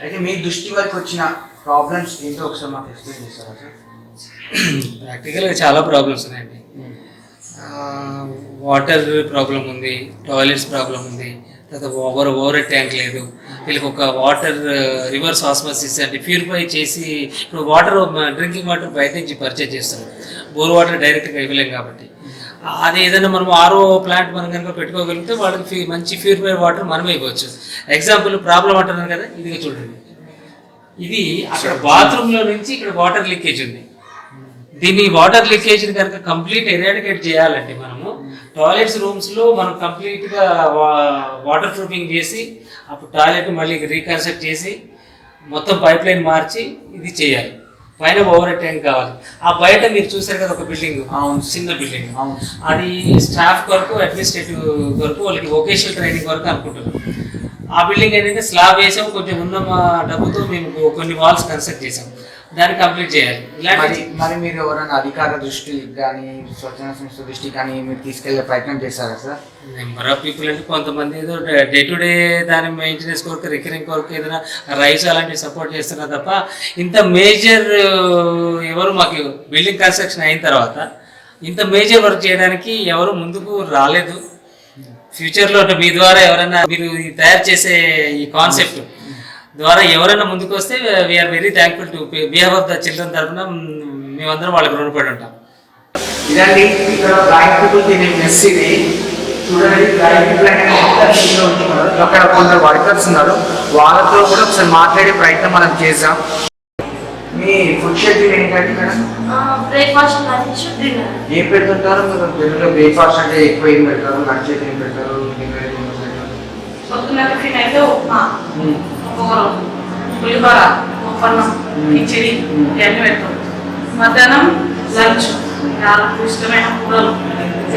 అయితే మీ దృష్టి వరకు వచ్చిన ప్రాబ్లమ్స్ ఏంటో ఒకసారి మాకు ఎక్స్ప్లెయిన్ చేస్తారా సార్? ప్రాక్టికల్గా చాలా ప్రాబ్లమ్స్ ఉన్నాయండి. వాటర్ ప్రాబ్లం ఉంది, టాయిలెట్స్ ప్రాబ్లం ఉంది, తర్వాత ఓవర్ ట్యాంక్ లేదు. వీళ్ళకి ఒక వాటర్ రివర్స్ ఆస్మాసిస్ అంటే ప్యూరిఫై చేసి, ఇప్పుడు వాటర్ డ్రింకింగ్ వాటర్ బయట నుంచి పర్చేజ్ చేస్తారు, బోర్ వాటర్ డైరెక్ట్గా ఇవ్వలేం కాబట్టి. అది ఏదైనా మనం ఆర్ఓ ప్లాంట్ మనం కనుక పెట్టుకోగలిగితే వాళ్ళకి మంచి ప్యూరిఫై వాటర్ మనమే ఇవ్వచ్చు. ఎగ్జాంపుల్ ప్రాబ్లం అంటున్నారు కదా, ఇది చూడండి, ఇది అక్కడ బాత్రూంలో నుంచి ఇక్కడ వాటర్ లీకేజ్ ఉంది. దీన్ని వాటర్ లీకేజ్ని కనుక కంప్లీట్ ఎరాడికేట్ చేయాలంటే మనము టాయిలెట్స్ రూమ్స్లో మనం కంప్లీట్గా వాటర్ ప్రూఫింగ్ చేసి, అప్పుడు టాయిలెట్ మళ్ళీ రీకన్స్ట్రక్ట్ చేసి మొత్తం పైప్ లైన్ మార్చి ఇది చేయాలి. పైన ఓవర్ ట్యాంక్ కావాలి. ఆ బయట మీరు చూసారు కదా ఒక బిల్డింగ్, అవును. చిన్న బిల్డింగ్, అవును. అది స్టాఫ్ కొరకు అడ్మినిస్ట్రేటివ్ కొరకు వాళ్ళకి వొకేషనల్ ట్రైనింగ్ కొరకు అనుకుంటున్నాం. ఆ బిల్డింగ్ ఏంటంటే స్లాబ్ వేసాం, కొంచెం ఉన్న మా డబ్బుతో మేము కొన్ని వాల్స్ కన్స్ట్రక్ట్ చేసాం, దాన్ని కంప్లీట్ చేయాలి. ఇలాంటి మరి మీరు ఎవరైనా అధికార దృష్టికి కానీ స్వచ్ఛంద సంస్థ దృష్టికి కానీ మీరు తీసుకెళ్లే ప్రయత్నం చేశారా సార్? నెంబర్ ఆఫ్ పీపుల్ అంటే కొంతమంది ఏదో డే టు డే దాని మెయింటెనెన్స్ కొరకు రికరింగ్ కొరకు ఏదైనా రైస్ అలాంటివి సపోర్ట్ చేస్తున్నారు తప్ప ఇంత మేజర్ ఎవరు మాకు బిల్డింగ్ కన్స్ట్రక్షన్ అయిన తర్వాత ఇంత మేజర్ వర్క్ చేయడానికి ఎవరు ముందుకు రాలేదు. ఫ్యూచర్లో మీ ద్వారా ఎవరైనా మీరు తయారు చేసే ఈ కాన్సెప్ట్ ద్వారా ఎవరైనా ముందుకు వస్తే we are very thankful to behalf of the children తరఫున మేమందరం వాళ్ళకి రుణపడి ఉంటాం. ఇదండి ఇక్కడ బ్లైండ్ పీపుల్ తినే మెస్ ఇది చూడండి. బ్లైండ్ పీపుల్ అనేది ఉంటున్నారు, అక్కడ కొందరు వర్కర్స్ ఉన్నారు, వాళ్ళతో కూడా ఒకసారి మాట్లాడే ప్రయత్నం మనం చేద్దాం. మీ ఫుడ్ షెడ్యూల్ ఏంటంటే ఇక్కడ బ్రేక్ఫాస్ట్, లంచ్, డిన్నర్. ఏం పెడుతుంటారు మీరు? జనరల్గా బ్రేక్ఫాస్ట్ అంటే ఎక్కువ ఏం పెడతారు, లంచ్ అయితే ఏం పెడతారు, డిన్నర్ ఏం పెడతారు? పొద్దున్న టిఫిన్ అయితే ఉప్మా, పులిహోర, ఉప్పన్నం, కిచిడి ఇవన్నీ పెడతాం. మధ్యాహ్నం లంచ్, వాళ్ళకు ఇష్టమైన కూరలు.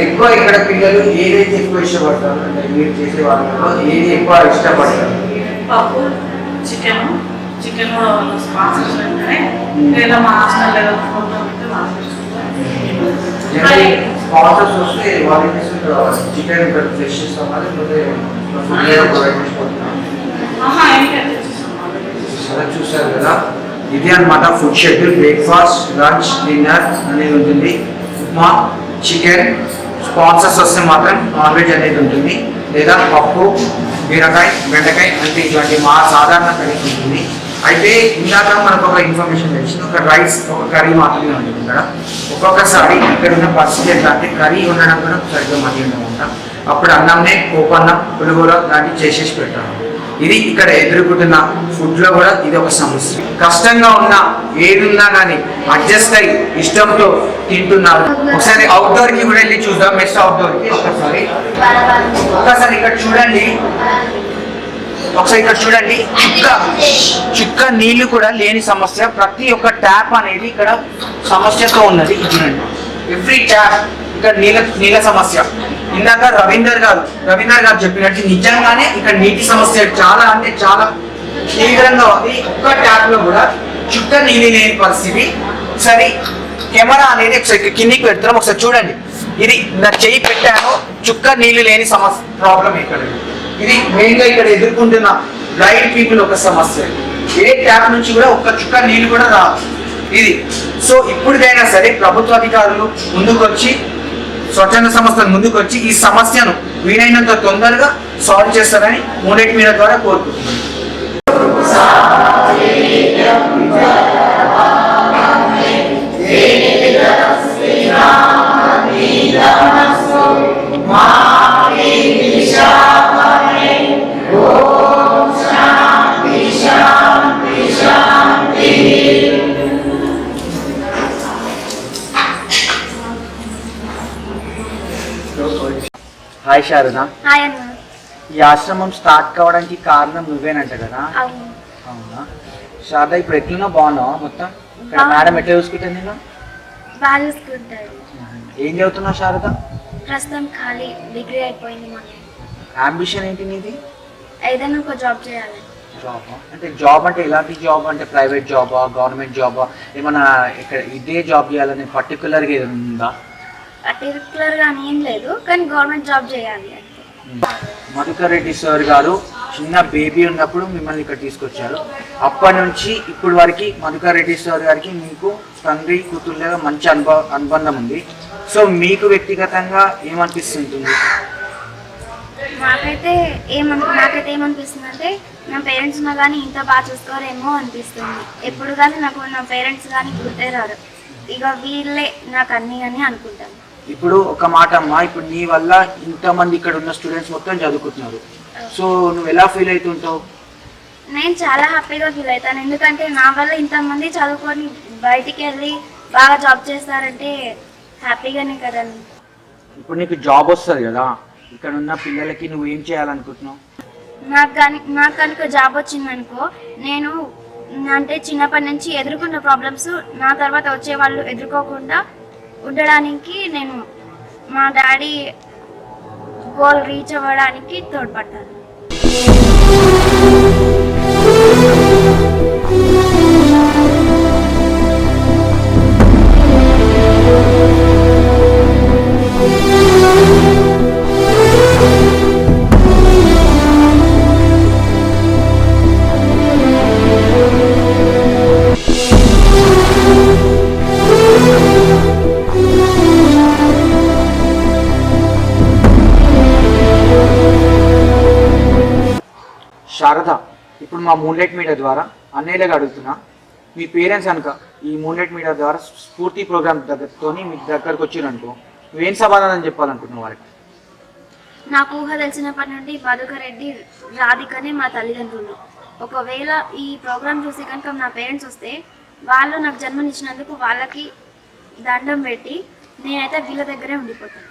ఎక్కువ ఇక్కడ పిల్లలు ఏదైతే ఎక్కువ ఇష్టపడతారు అంటే మీరు చేసే వాళ్ళలో ఏది ఎక్కువ ఇష్టపడతారు? పప్పు, చికెన్ కూడా వాళ్ళు స్పాన్సర్స్ వెంటనే లేదా మా హాస్టల్ లేదా ఫోటో పెట్టి స్పాన్సర్స్ వస్తే వాళ్ళు ఏం చేస్తుంటారు? చికెన్ ఫ్రెష్ ఇస్తామా లేకపోతే ప్రొవైడ్ చేసుకోవచ్చు? అలా చూసారు కదా, ఇది అన్నమాట food schedule. Breakfast, lunch, dinner అనేది ఉంటుంది. ఉప్మా, చికెన్, స్పాన్సర్స్ వస్తే మాత్రం నాన్ వెజ్ అనేది ఉంటుంది, లేదా పప్పు, బీరకాయ, బెండకాయ అంటే ఇట్లాంటి మా సాధారణ కర్రీ ఉంటుంది. అయితే ఇందాక మనకు ఒక ఇన్ఫర్మేషన్ తెలిసింది, ఒక రైస్ ఒక కర్రీ మాత్రమే ఉంటుంది ఇక్కడ. ఒక్కొక్కసారి ఇక్కడ ఉన్న పరిస్థితి ఎట్లా అంటే కర్రీ ఉండడం కూడా సరిగ్గా మళ్ళీ ఉండకుండా అప్పుడు అన్నంనే కోపన్నం, పులిహోర లాంటివి చేసేసి పెట్టాను. ఇది ఇక్కడ ఎదుర్కొంటున్న ఫుడ్ లో కూడా ఇది ఒక సమస్య. కష్టంగా ఉన్నా ఏది ఉన్నా కానీ అడ్జస్ట్ అయ్యి ఇష్టంతో తింటున్నారు. ఒకసారి అవుట్డోర్ కి కూడా వెళ్ళి చూద్దాం, మెస్ట్ అవుట్డోర్ కి ఒకసారి ఇక్కడ చూడండి. ఒకసారి ఇక్కడ చూడండి, చుక్క నీళ్లు కూడా లేని సమస్య. ప్రతి ఒక్క ట్యాప్ అనేది ఇక్కడ సమస్యతో ఉన్నది. చూడండి, ఎవ్రీ ట్యాప్ ఇక్కడ నీళ్ళ సమస్య. ఇందాక రవీందర్ గారు చెప్పినట్టు నిజంగానే ఇక్కడ నీటి సమస్య చాలా అంటే చాలా తీవ్రంగా ఉంది. ఒక్క ట్యాప్ లో కూడా చుక్క నీళ్ళు లేని పరిస్థితి. ఒకసారి కెమెరా అనేది ఒకసారి కిందికి పెడుతున్నాం, ఒకసారి చూడండి. ఇది నా చెయ్యి పెట్టాను, చుక్క నీళ్లు లేని సమస్య ప్రాబ్లం ఇక్కడ. ఇది మెయిన్ గా ఇక్కడ ఎదుర్కొంటున్న బ్లైండ్ పీపుల్ ఒక సమస్య. ఏ ట్యాప్ నుంచి కూడా ఒక్క చుక్క నీళ్లు కూడా రాదు ఇది. సో ఇప్పటికైనా సరే ప్రభుత్వ అధికారులు ముందుకొచ్చి, స్వచ్ఛంద సంస్థలు ముందుకొచ్చి ఈ సమస్యను వీలైనంత తొందరగా సాల్వ్ చేస్తారని మూడేటి మీద ద్వారా కోరుకుంటున్నాను. హాయ్ శారద. హాయ్ అన్న. ఈ ఆశ్రమం స్టార్ట్ కావడానికి కారణం నువ్వేనంట కదా? అవును. అవునా శారద, ఇప్పుడు ఎట్లున్నా బాగున్నావా? మొత్తం ఇక్కడ మేడం ఎట్లా చూసుకుంటుంది నేను? బాగా చూసుకుంటారు. ఏం చదువుతున్నావు శారద? ప్రస్తుతం ఖాళీ, డిగ్రీ అయిపోయింది. మన అంబిషన్ ఏంటి నీది? ఏదైనా ఒక జాబ్ చేయాలి. జాబ్ అంటే జాబ్ అంటే ఎలాంటి జాబ్? అంటే ప్రైవేట్ జాబా, గవర్నమెంట్ జాబా, ఏమన్నా ఇక్కడ ఇదే జాబ్ చేయాలని పర్టికులర్గా ఏదైనా ఉందా? పర్టికులర్గా ఏం లేదు, కానీ గవర్నమెంట్ జాబ్ చేయాలి. మధుకర్ రెడ్డి సార్ గారు చిన్న బేబీ ఉన్నప్పుడు మిమ్మల్ని ఇక్కడ తీసుకొచ్చారు. అప్పటి నుంచి ఇప్పుడు వరకు మధుకర్ రెడ్డి సార్ గారికి మీకు తండ్రి కూతుర్లుగా మంచి అనుబంధం ఉంది. సో మీకు వ్యక్తిగతంగా ఏమనిపిస్తుంటుంది? నాకైతే ఏమనిపిస్తుంది అంటే నా పేరెంట్స్ ఉన్నా కానీ ఇంత బాగా చూసుకోరేమో అనిపిస్తుంది. ఎప్పుడు కానీ నాకు నా పేరెంట్స్ కానీ గుర్తే రారు, ఇక వీళ్ళే నాకు అన్నీ అని అనుకుంటాను. ఇప్పుడు ఒక మాట అమ్మా, ఇప్పుడు నీ వల్ల ఇంతమంది ఇక్కడ ఉన్న స్టూడెంట్స్ మొత్తం చదువుకుంటున్నారు. సో నువ్వు ఎలా ఫీల్ అవుతుంటావు? నేను చాలా హ్యాపీగా ఫీల్ అవుతాను, ఎందుకంటే నా వల్ల ఇంతమంది చదువుకొని బయటికి వెళ్ళి బాగా జాబ్ చేస్తారంటే హ్యాపీగానే కదా. ఇప్పుడు నీకు జాబ్ వస్తుంది కదా, ఇక్కడ ఉన్న పిల్లలకి నువ్వు ఏం చేయాలనుకుంటున్నావు? నాకు కనుక జాబ్ వచ్చిందనుకో, నేను అంటే చిన్నప్పటి నుంచి ఎదుర్కొన్న ప్రాబ్లమ్స్ నా తర్వాత వచ్చే వాళ్ళు ఎదుర్కోకుండా ఉండడానికి నేను మా డాడీ గోల్ రీచ్ అవ్వడానికి తోడ్పడ్డాను. శారద, ఇప్పుడు మా మూన్లైట్ మీడియా ద్వారా అన్నయ్యగా అడుగుతున్నా, మీ పేరెంట్స్ కనుక ఈ మూన్లైట్ మీడియా ద్వారా స్ఫూర్తి ప్రోగ్రామ్ దగ్గరతోని మీ దగ్గరకు వచ్చిరనుకో, నువ్వేం సమాధానం చెప్పాలనుకుంటున్నావు వారికి? నాకు ఊహ తెలిసినప్పటి నుండి మధుకరెడ్డి, రాధికనే మా తల్లిదండ్రులు. ఒకవేళ ఈ ప్రోగ్రామ్ చూసి కనుక నా పేరెంట్స్ వస్తే వాళ్ళు నాకు జన్మనిచ్చినందుకు వాళ్ళకి దండం పెట్టి నేనైతే వీళ్ళ దగ్గరే ఉండిపోతాను.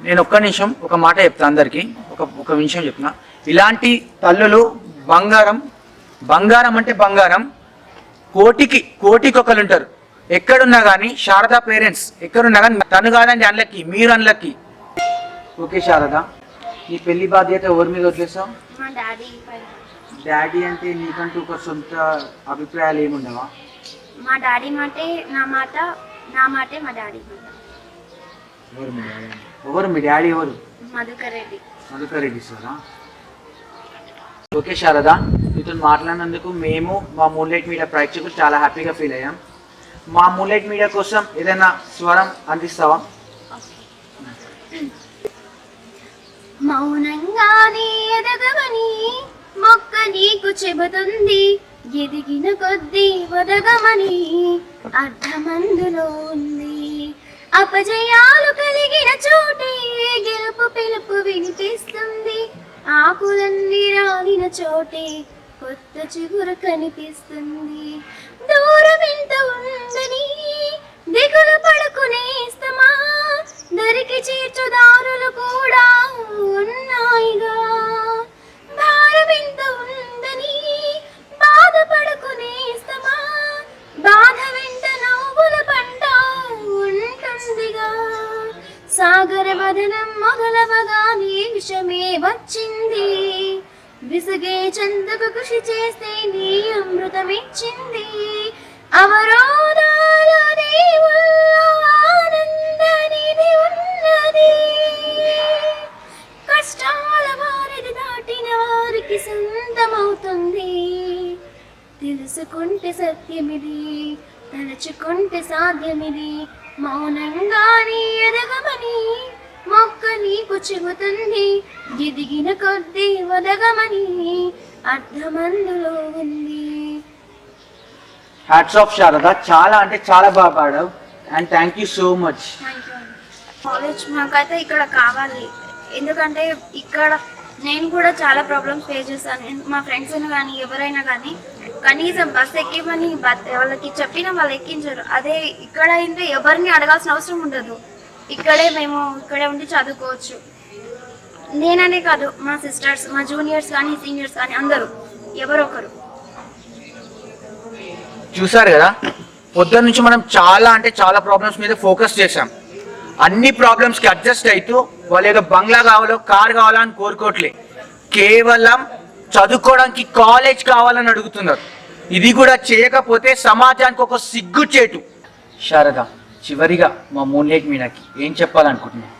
నేను ఒక్క నిమిషం ఒక మాట చెప్తా అందరికీ. ఒక విషయం చెప్తున్నా, ఇలాంటి తల్లులు బంగారం అంటే బంగారం, కోటికి ఒకరు ఉంటారు. ఎక్కడున్నా కానీ శారద పేరెంట్స్ ఎక్కడున్నా కానీ తను కాదండి అన్లకి, మీరు అన్లకి. ఓకే శారద, నీ పెళ్లి బాధ్యత ఎవరి మీద వదిలేసావు? మా డాడీ పైన. డాడీ అంటే నీకంటూ ఒక సొంత అభిప్రాయాలు ఏముండవా? మా డాడీ మాటే నా మాట, నా మాటే మా డాడీ మాట. ఎవరు మీ డాడీ? ఎవరు? మధుకరెడ్డి సారా. ఓకే శారద, మీతో మాట్లాడినందుకు మేము మా మూన్లైట్ మీడియా ప్రేక్షకులు చాలా హ్యాపీగా ఫీల్ అయ్యాం. మా మూన్లైట్ మీడియా కోసం ఏదైనా స్వరం అందిస్తావా? మౌనంగానే ఎదగమని మొక్క నీకు చెబుతుంది, ఎదిగిన కొద్దీ వదగమని అర్థమందులో ఉంది. అపజయాలు కలిగిన చోటే గెలుపు పిలుపు వినిపిస్తుంది, ఆకులన్నీ రాలిన చోటే కొత్త చిగురు కనిపిస్తుంది. దూరం ఎంత ఉందని దిగులు పడుకునేస్తమా, దరికి చేర్చుదారులు కూడా ఉన్నాయిగా. భారం ఎంత ఉందని బాధపడుకునేస్తమా, బాధ వెంట నవ్వుల పంట ఉంటుందిగా. సాగర వదనం మొదలవగానే విషమే వచ్చింది, విసుగే చందుకు కృషి చేస్తే నీ అమృతమిచ్చింది. అవరోధాల దేవుల్లో ఆనందనిధి ఉన్నది, కష్టాల వారిది దాటిన వారికి సొంతమవుతుంది. తెలుసుకుంటే సత్యమిది, తలుచుకుంటే సాధ్యమిది. మౌనంగానే ఎదగమని మొక్క నీకు చెబుతుంది, ఎదిగిన కొద్దీ వదగమని అర్థమందులో ఉంది. హ్యాట్స్ ఆఫ్ శారద, చాలా అంటే చాలా బాగా పాడావు and thank you so much. College మాకైతే ఇక్కడ కావాలి, ఎందుకంటే ఇక్కడ నేను కూడా చాలా ప్రాబ్లమ్స్ ఫేస్ చేస్తాను. మా ఫ్రెండ్స్ కానీ ఎవరైనా కానీ కనీసం బస్ ఎక్కిమని వాళ్ళకి చెప్పినా వాళ్ళు ఎక్కించరు. అదే ఇక్కడ అయితే ఎవరిని అడగాల్సిన అవసరం ఉండదు, ఇక్కడే ఉండి చదువుకోవచ్చు. నేననే కాదు, మా సిస్టర్స్, మా జూనియర్స్ కానీ సీనియర్స్ కానీ అందరూ ఎవరో ఒకరు. చూసారు కదా, పొద్దున్న నుంచి మనం చాలా అంటే చాలా ప్రాబ్లమ్స్ మీద ఫోకస్ చేసాం. అన్ని ప్రాబ్లమ్స్కి అడ్జస్ట్ అవుతూ వాళ్ళు ఏదో బంగ్లా కావాలో కార్ కావాలో అని కోరుకోవట్లే, కేవలం చదువుకోవడానికి కాలేజ్ కావాలని అడుగుతున్నారు. ఇది కూడా చేయకపోతే సమాజానికి ఒక సిగ్గుచేటు. శారద, చివరిగా మా మూన్లైట్ మీడియాకి ఏం చెప్పాలనుకుంటున్నాం?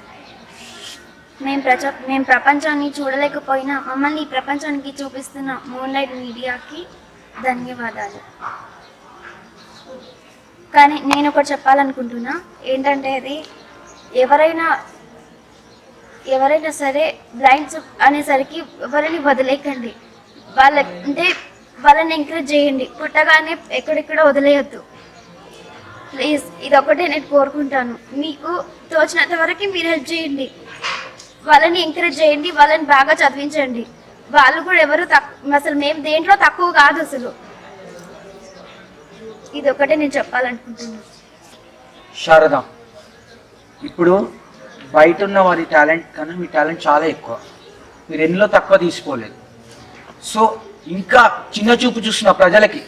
మేము ప్రపంచాన్ని చూడలేకపోయినా మమ్మల్ని ఈ ప్రపంచానికి చూపిస్తున్న మూన్లైట్ మీడియాకి ధన్యవాదాలు. కానీ నేను ఒకటి చెప్పాలనుకుంటున్నా, ఏంటంటే అది ఎవరైనా సరే బ్లైండ్స్ అనేసరికి ఎవరిని వదిలేకండి. వాళ్ళని ఎంకరేజ్ చేయండి, పుట్టగానే ఎక్కడెక్కడ వదిలేయొద్దు ప్లీజ్. ఇదొకటే నేను కోరుకుంటాను. మీకు తోచినంత వరకు మీరు హెల్ప్ చేయండి, వాళ్ళని ఎంకరేజ్ చేయండి, వాళ్ళని బాగా చదివించండి. వాళ్ళు కూడా ఎవరు అసలు మేము దేంట్లో తక్కువ కాదు అసలు. ఇదొకటే నేను చెప్పాలనుకుంటున్నాను. శారద, ఇప్పుడు బయట ఉన్న వారి టాలెంట్ కన్నా మీ టాలెంట్ చాలా ఎక్కువ, మీరు ఎన్నో తక్కువ తీసుకోలేదు. సో ఇంకా చిన్న చూపు చూస్తున్న ప్రజలకి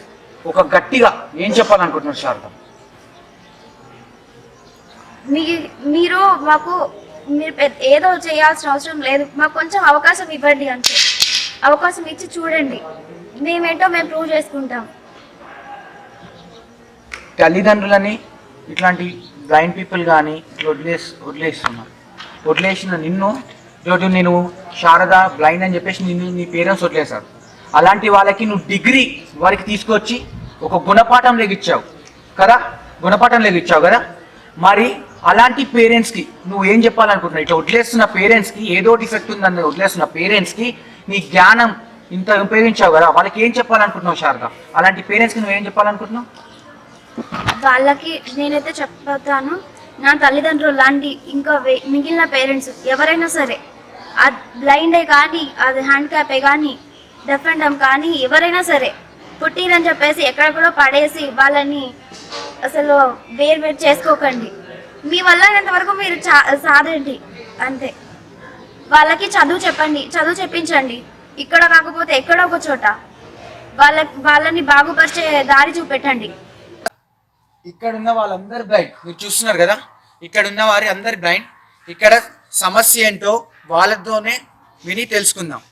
ఒక గట్టిగా ఏం చెప్పాలనుకుంటున్నారు శారద? మీరు మాకు ఏదో చేయాల్సిన అవసరం లేదు, మాకు కొంచెం అవకాశం ఇవ్వండి అంతే. అవకాశం ఇచ్చి చూడండి, మేమేంటో మేము ప్రూవ్ చేసుకుంటాం. తల్లిదండ్రులని ఇట్లాంటి బ్లైండ్ పీపుల్ కానీ వదిలేసిన నిన్ను ఈరోజు నేను శారద బ్లైండ్ అని చెప్పేసి నిన్ను నీ పేరెంట్స్ వదిలేశారు. అలాంటి వాళ్ళకి నువ్వు డిగ్రీ వారికి తీసుకొచ్చి ఒక గుణపాఠం లెగిచ్చావు కదా. మరి అలాంటి పేరెంట్స్కి నువ్వు ఏం చెప్పాలనుకుంటున్నావు? ఇట్లా వదిలేస్తున్న పేరెంట్స్కి, ఏదో డిఫెక్ట్ ఉందని వదిలేస్తున్న పేరెంట్స్కి నీ జ్ఞానం ఇంత ఉపయోగించావు కదా, వాళ్ళకి ఏం చెప్పాలనుకుంటున్నావు శారద? అలాంటి పేరెంట్స్కి నువ్వు ఏం చెప్పాలనుకుంటున్నావు? వాళ్ళకి నేనైతే చెప్తాను, నా తల్లిదండ్రులు లాంటి ఇంకా మిగిలిన పేరెంట్స్ ఎవరైనా సరే, అది బ్లైండే కానీ, అది హ్యాండిక్యాపే కానీ, డెఫ్ అండ్ డమ్ కానీ, ఎవరైనా సరే పుట్టిరని చెప్పేసి ఎక్కడ కూడా పడేసి వాళ్ళని అసలు వేరు చేసుకోకండి. మీ వల్ల ఎంతవరకు మీరు సాధండి అంతే. వాళ్ళకి చదువు చెప్పండి, చదువు చెప్పించండి. ఇక్కడ కాకపోతే ఎక్కడో ఒక చోట వాళ్ళని బాగుపరిచే దారి చూపెట్టండి. ఇక్కడ ఉన్న వాళ్ళందరూ బ్లైండ్, మీరు చూస్తున్నారు కదా, ఇక్కడ ఉన్న వారి అందరు బ్లైండ్. ఇక్కడ సమస్య ఏంటో వాళ్ళతోనే విని తెలుసుకుందాం.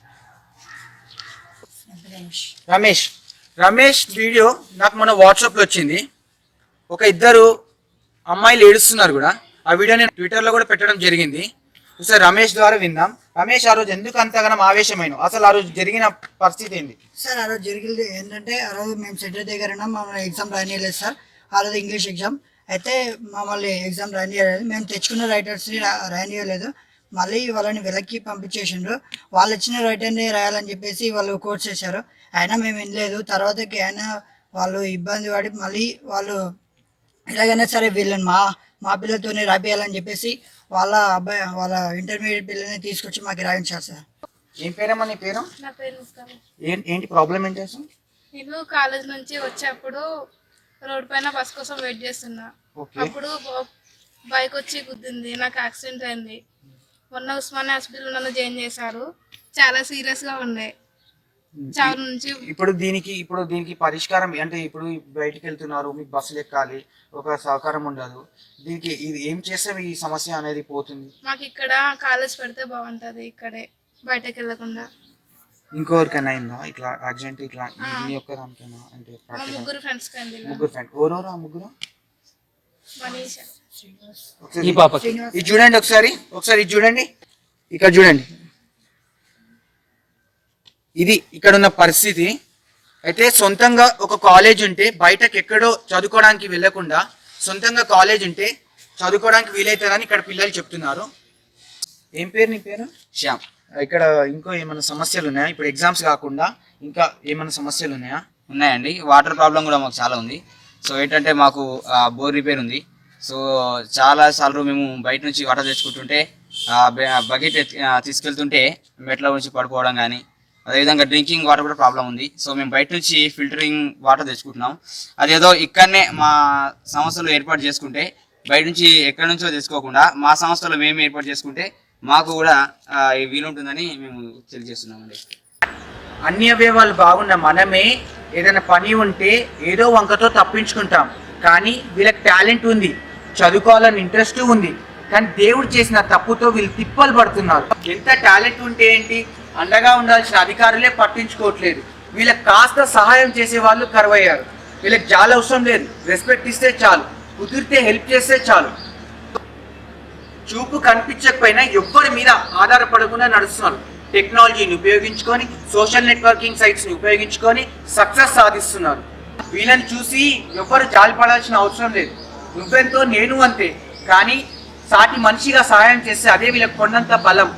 రమేష్ వీడియో నాకు మొన్న వాట్సాప్లో వచ్చింది. ఒక ఇద్దరు అమ్మాయిలు ఏడుస్తున్నారు కూడా. ఆ వీడియో నేను ట్విట్టర్లో కూడా పెట్టడం జరిగింది. ఒకసారి రమేష్ ద్వారా విందాం. రమేష్, ఆ రోజు ఎందుకు అంతగానం ఆవేశమైన, అసలు ఆ రోజు జరిగిన పరిస్థితి ఏంటి? సార్ ఆ రోజు జరిగింది ఏంటంటే, ఆ రోజు మేము సెంటర్ దగ్గర ఉన్నాం, మమ్మల్ని ఎగ్జామ్ రానియలేదు సార్. ఆ రోజు ఇంగ్లీష్ ఎగ్జామ్ అయితే మమ్మల్ని ఎగ్జామ్ రానియలేదు. మేము తెచ్చుకున్న రైటర్స్ని రానియలేదు. మళ్ళీ వాళ్ళని వెనక్కి పంపించేసిండ్రు. వాళ్ళు ఇచ్చిన రైటర్ని రాయాలని చెప్పేసి వాళ్ళు కోర్స్ చేశారు. అయినా మేము వినలేదు. తర్వాతకి అయినా వాళ్ళు ఇబ్బంది పడి మళ్ళీ వాళ్ళు ఎలాగైనా సరే వీళ్ళని మా పిల్లలతోనే రాపియాలని చెప్పేసి వాళ్ళ ఇంటర్మీడియట్ పిల్లల్ని తీసుకొచ్చి మాకు రాయించారు సార్. ఏం పేరమ్మా నీ పేరు? నా పేరు ముస్కాన్. ఏంటి ప్రాబ్లం ఏంటి అసలు? నేను కాలేజ్ నుంచి వచ్చేప్పుడు రోడ్ పైన బస్ కోసం వెయిట్ చేస్తున్నా. అప్పుడు బైక్ వచ్చి గుద్దింది, నాకు యాక్సిడెంట్ అయింది. మొన్న ఉస్మానియా హాస్పిటల్ నన్ను జాయిన్ చేశారు. చాలా సీరియస్ గా ఉండే చాలా నుంచి. ఇప్పుడు దీనికి పరిష్కారం అంటే, ఇప్పుడు బయటికి వెళ్తున్నారు, మీకు బస్సులు ఎక్కాలి, ఒక సహకారం ఉండదు. దీనికి ఇది ఏం చేస్తే ఈ సమస్య అనేది పోతుంది? మాకు ఇక్కడ కాలేజ్ పెడితే బాగుంటది, ఇక్కడే బయటకు వెళ్ళకుండా. ఇంకోరికైనా అయిందా ఇట్లా యాక్సిడెంట్? ఇట్లా మీ ఒక్క దానికైనా అంటే? ముగ్గురు ఫ్రెండ్స్ కండి. ముగ్గురు ఫ్రెండ్. ఎవరెవరు ఆ ముగ్గురు? మనీషా. ఇది చూడండి ఒకసారి ఇది చూడండి, ఇక్కడ చూడండి. ఇది ఇక్కడ ఉన్న పరిస్థితి. అయితే సొంతంగా ఒక కాలేజ్ ఉంటే, బయటకు ఎక్కడో చదువుకోవడానికి వెళ్ళకుండా సొంతంగా కాలేజ్ ఉంటే చదువుకోవడానికి వీలైతుందని ఇక్కడ పిల్లలు చెప్తున్నారు. ఏం పేరు నీ పేరు? శ్యామ్. ఇక్కడ ఇంకో ఏమైనా సమస్యలు ఉన్నాయా? ఇప్పుడు ఎగ్జామ్స్ కాకుండా ఇంకా ఏమైనా సమస్యలు ఉన్నాయా? ఉన్నాయండి. వాటర్ ప్రాబ్లం కూడా మాకు చాలా ఉంది. సో ఏంటంటే మాకు బోర్ రిపేర్ ఉంది. సో చాలా సార్లు మేము బయట నుంచి వాటర్ తెచ్చుకుంటుంటే బకెట్ తీసుకెళ్తుంటే మెట్ల నుంచి పడుకోవడం కానీ, అదేవిధంగా డ్రింకింగ్ వాటర్ కూడా ప్రాబ్లం ఉంది. సో మేము బయట నుంచి ఫిల్టరింగ్ వాటర్ తెచ్చుకుంటున్నాం. అదేదో ఇక్కడనే మా సంస్థలు ఏర్పాటు చేసుకుంటే, బయట నుంచి ఎక్కడి నుంచో తెచ్చుకోకుండా మా సంస్థలో మేము ఏర్పాటు చేసుకుంటే మాకు కూడా వీలుంటుందని మేము తెలియజేస్తున్నామండి. అన్ని అవయవాలు బాగున్న మనమే ఏదైనా పని ఉంటే ఏదో వంకతో తప్పించుకుంటాం. కానీ వీళ్ళకి టాలెంట్ ఉంది, చదువుకోవాలని ఇంట్రెస్ట్ ఉంది, కానీ దేవుడు చేసిన తప్పుతో వీళ్ళు తిప్పలు పడుతున్నారు. ఎంత టాలెంట్ ఉంటే ఏంటి, అండగా ఉండాల్సిన అధికారులే పట్టించుకోవట్లేదు. వీళ్ళకి కాస్త సహాయం చేసే వాళ్ళు కరువయ్యారు. వీళ్ళకి చాలా అవసరం లేదు, రెస్పెక్ట్ ఇస్తే చాలు, కుదిరితే హెల్ప్ చేస్తే చాలు. చూపు కనిపించకపోయినా ఎవ్వరి మీద ఆధారపడకుండా నడుస్తున్నారు. టెక్నాలజీని ఉపయోగించుకొని, సోషల్ నెట్వర్కింగ్ సైట్స్ని ఉపయోగించుకొని సక్సెస్ సాధిస్తున్నారు. వీళ్ళని చూసి ఎవ్వరు జాలిపడాల్సిన అవసరం లేదు. నువ్వెంతో నేను అంతే, కానీ సాటి మనిషిగా సహాయం చేస్తే అదే వీళ్ళకి కొండంత బలం.